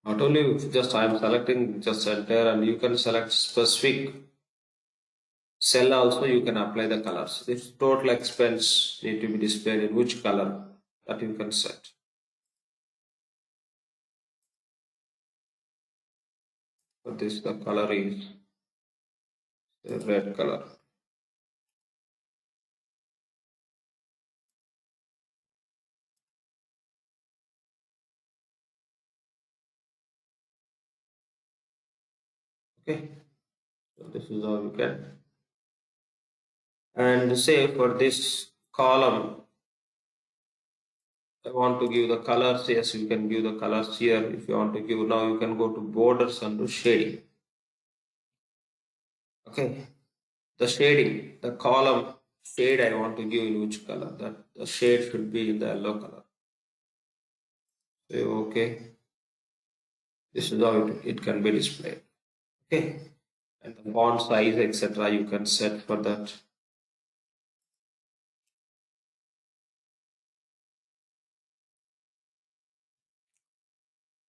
Not only just I am selecting just entire, and you can select specific cell also, you can apply the colors. This total expense need to be displayed in which color, that you can set. For this, the color is the red color. Okay, so this is how you can. And say for this column, I want to give the colors. Yes, you can give the colors here. If you want to give, now you can go to borders and do shading. Okay, the shading, the column shade I want to give in which color, that the shade should be in the yellow color. Say okay, this is how it can be displayed. Okay, and the font size, etc., you can set for that.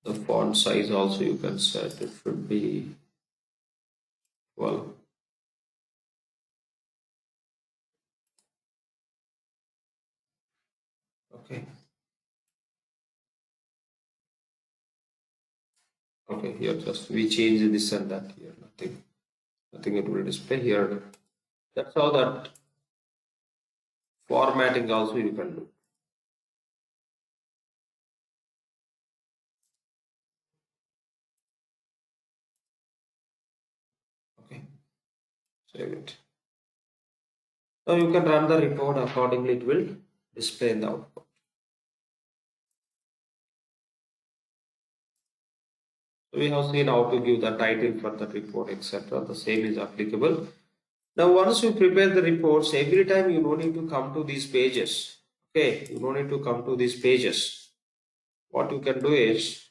The font size also you can set, it should be 12. Okay. Okay, here just we change this and that here, nothing it will display here. That's how that formatting also you can do. Okay, save it. Now you can run the report accordingly, it will display in the output. So we have seen how to give the title for the report, etc. The same is applicable. Now once you prepare the reports, every time you don't need to come to these pages. Okay, you don't need to come to these pages. What you can do is,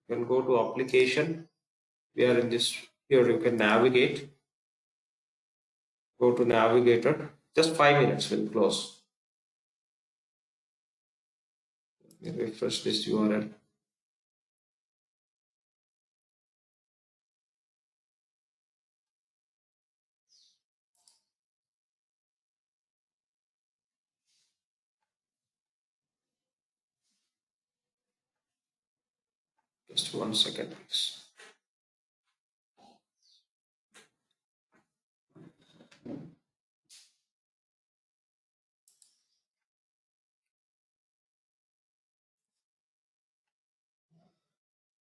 you can go to application. We are in this, here you can navigate. Go to navigator, just 5 minutes will close. Let me refresh this URL. Just 1 second, please.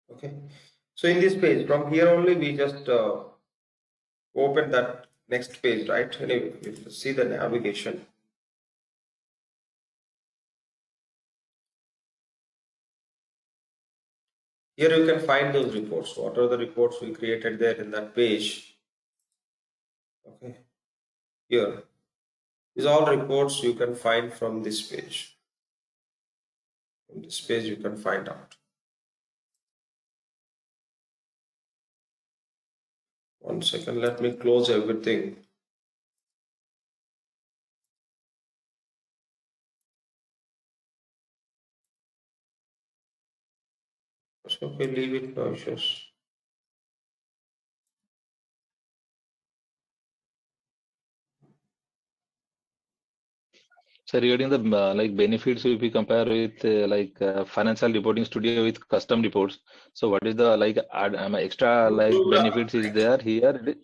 Okay, so in this page, from here only we just open that next page, right? Anyway, you see the navigation. Here you can find those reports. What are the reports we created there in that page? Okay, here. These all reports you can find from this page. From this page you can find out. 1 second, let me close everything. Okay, leave it, no issues. So regarding the like benefits, if we compare with financial reporting studio with custom reports, so what is the like extra like benefits is there here?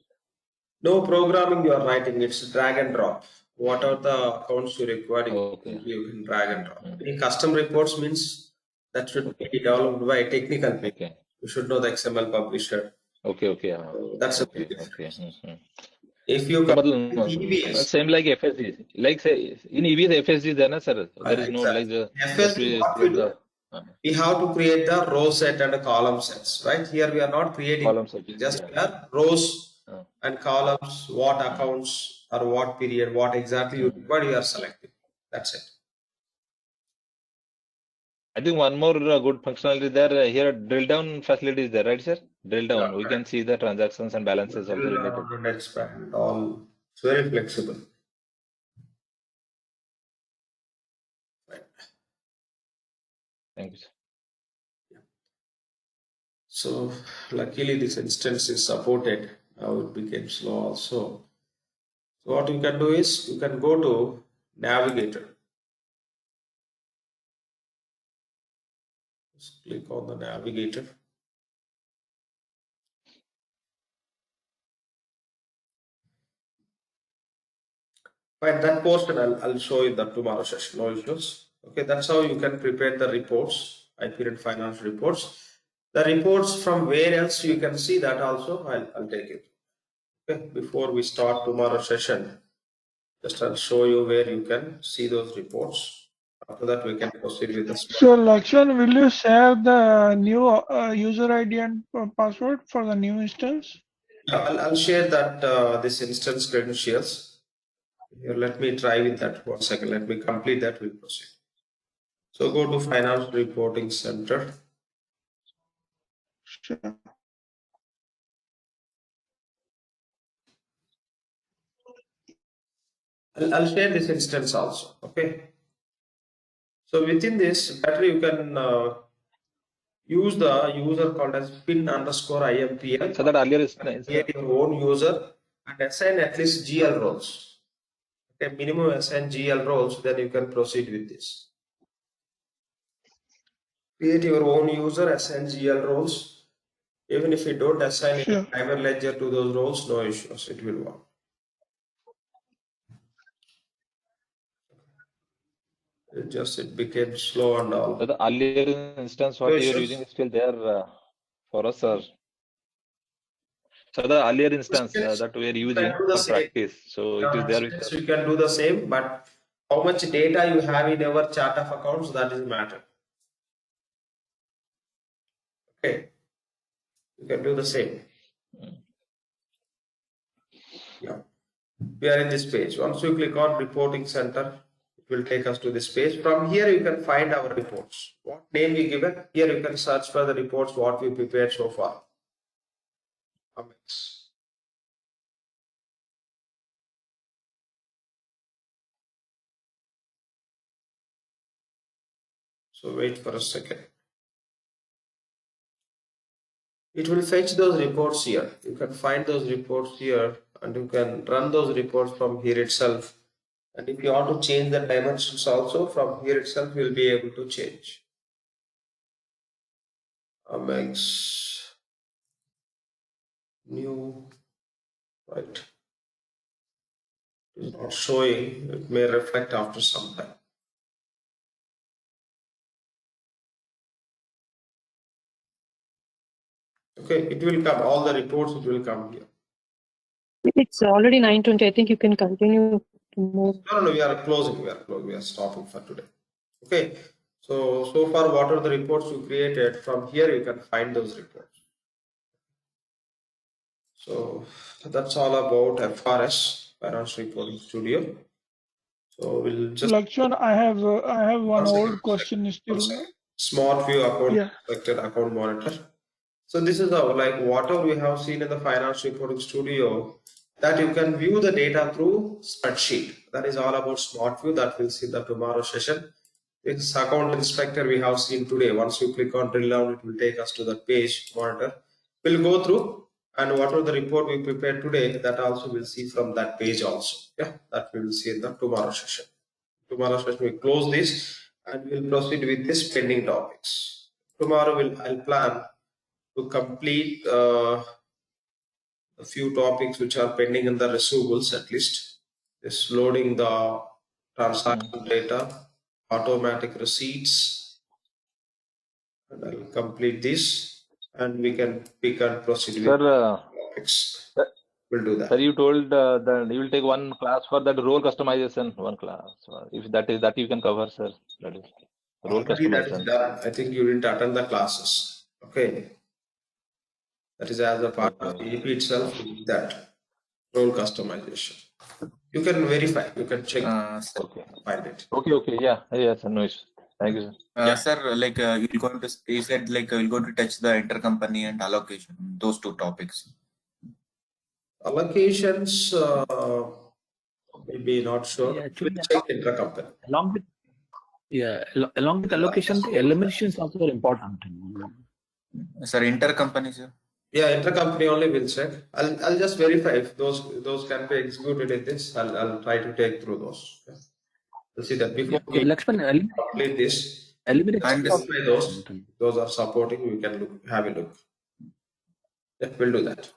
No programming you are writing, it's drag and drop. What are the accounts you require, Okay. you can drag and drop. Any custom reports means that should be developed by technical people. Okay. You should know the XML publisher. Okay. So that's a Okay. big Okay. difference. If you So, compare with EBS, same like FSD, like say in EBS FSD, there, na, sir, there is no like exactly. the just FSD, we what we create do, the we have to create the row set and a column sets, right? Here we are not creating, columns. just Yeah. we are rows Uh, and columns, what accounts or what period, what exactly you require, you are selecting. That's it. I think one more good functionality there here. Drill down facility is there, right, sir? Drill Yeah, down. We can see the transactions and balances also drill related. down and expand, all it's very flexible. Right. Thank you, sir. So luckily this instance is supported. Now it became slow also. So what you can do is you can go to navigator. Just click on the navigator. Fine, that portion I'll show you the tomorrow session, no issues. Okay, that's how you can prepare the reports, IP and finance reports. The reports from where else you can see that also, I'll take it. Okay, before we start tomorrow session, just I'll show you where you can see those reports. After that, we can proceed with the So, Lakshman, will you share the new user ID and password for the new instance? Yeah, I'll share that this instance credentials. Here, let me try with that 1 second. Let me complete that. We'll proceed. So go to Finance Reporting Center. Sure. I'll share this instance also. Okay. So within this, better you can use the user called as pin_IMPL. So that earlier is Create your own user and assign at least GL roles. Okay, minimum assign GL roles, then you can proceed with this. Create your own user, assign GL roles. Even if you don't assign any Sure. driver ledger to those roles, no issues, it will work. It became slow and all. So the earlier instance what No you are issues? using is still there for us, sir. So the earlier instance that we are You can using do the for same. practice, so it is there with us. You can do the same, but how much data you have in our chart of accounts, that is matter. Okay, you can do the same. Yeah, we are in this page. Once you click on reporting center, it will take us to this page. From here, you can find our reports. What name we given? Here you can search for the reports what we prepared so far. Amex. So wait for a second. It will fetch those reports here. You can find those reports here and you can run those reports from here itself. And if you want to change the dimensions also, from here itself you'll be able to change. Amex new, right? It is not showing, it may reflect after some time. Okay, it will come, all the reports, it will come here. It's already 9:20. I think you can continue to move. No, we are closing, we are stopping for today. Okay, so far what are the reports you created? From here you can find those reports. So that's all about FRS, Finance Reporting Studio. So we'll just Lakshman, I have one old question still. Smart View Account Yeah. Inspector Account Monitor. So this is how, like whatever we have seen in the Finance Reporting Studio, that you can view the data through spreadsheet. That is all about Smart View that we'll see the tomorrow session. This account inspector we have seen today. Once you click on drill down, it will take us to the page monitor. We'll go through and whatever the report we prepared today, that also we'll see from that page also. Yeah, that we will see in the tomorrow session. Tomorrow session we close this and we'll proceed with this pending topics. Tomorrow I'll plan to complete a few topics which are pending in the receivables at least. Is loading the transaction data, automatic receipts, and I'll complete this and we can pick and proceed with topics. We'll do that. Sir, you told that you will take one class for that role customization, one class. If that is that you can cover, sir. That is role Already that is customization. done. I think you didn't attend the classes. Okay. That is as a part of the AP itself, that role customization. You can verify, you can check, Okay. find it. Okay. Yeah. Yes. No issues. Thank you, sir. Sir, like you're going to, you said like you're going to touch the intercompany and allocation, those two topics. Allocations, maybe not sure. Yeah, We'll actually, check intracompany. along with allocation, the eliminations also are important. Sir, intercompany, sir. Yeah, intercompany only will check. I'll just verify if those can be executed in this. I'll try to take through those. Okay. We'll see that before we Lakshman, complete this. eliminate And Verify those. Those are supporting. We can have a look. Yeah, we'll do that.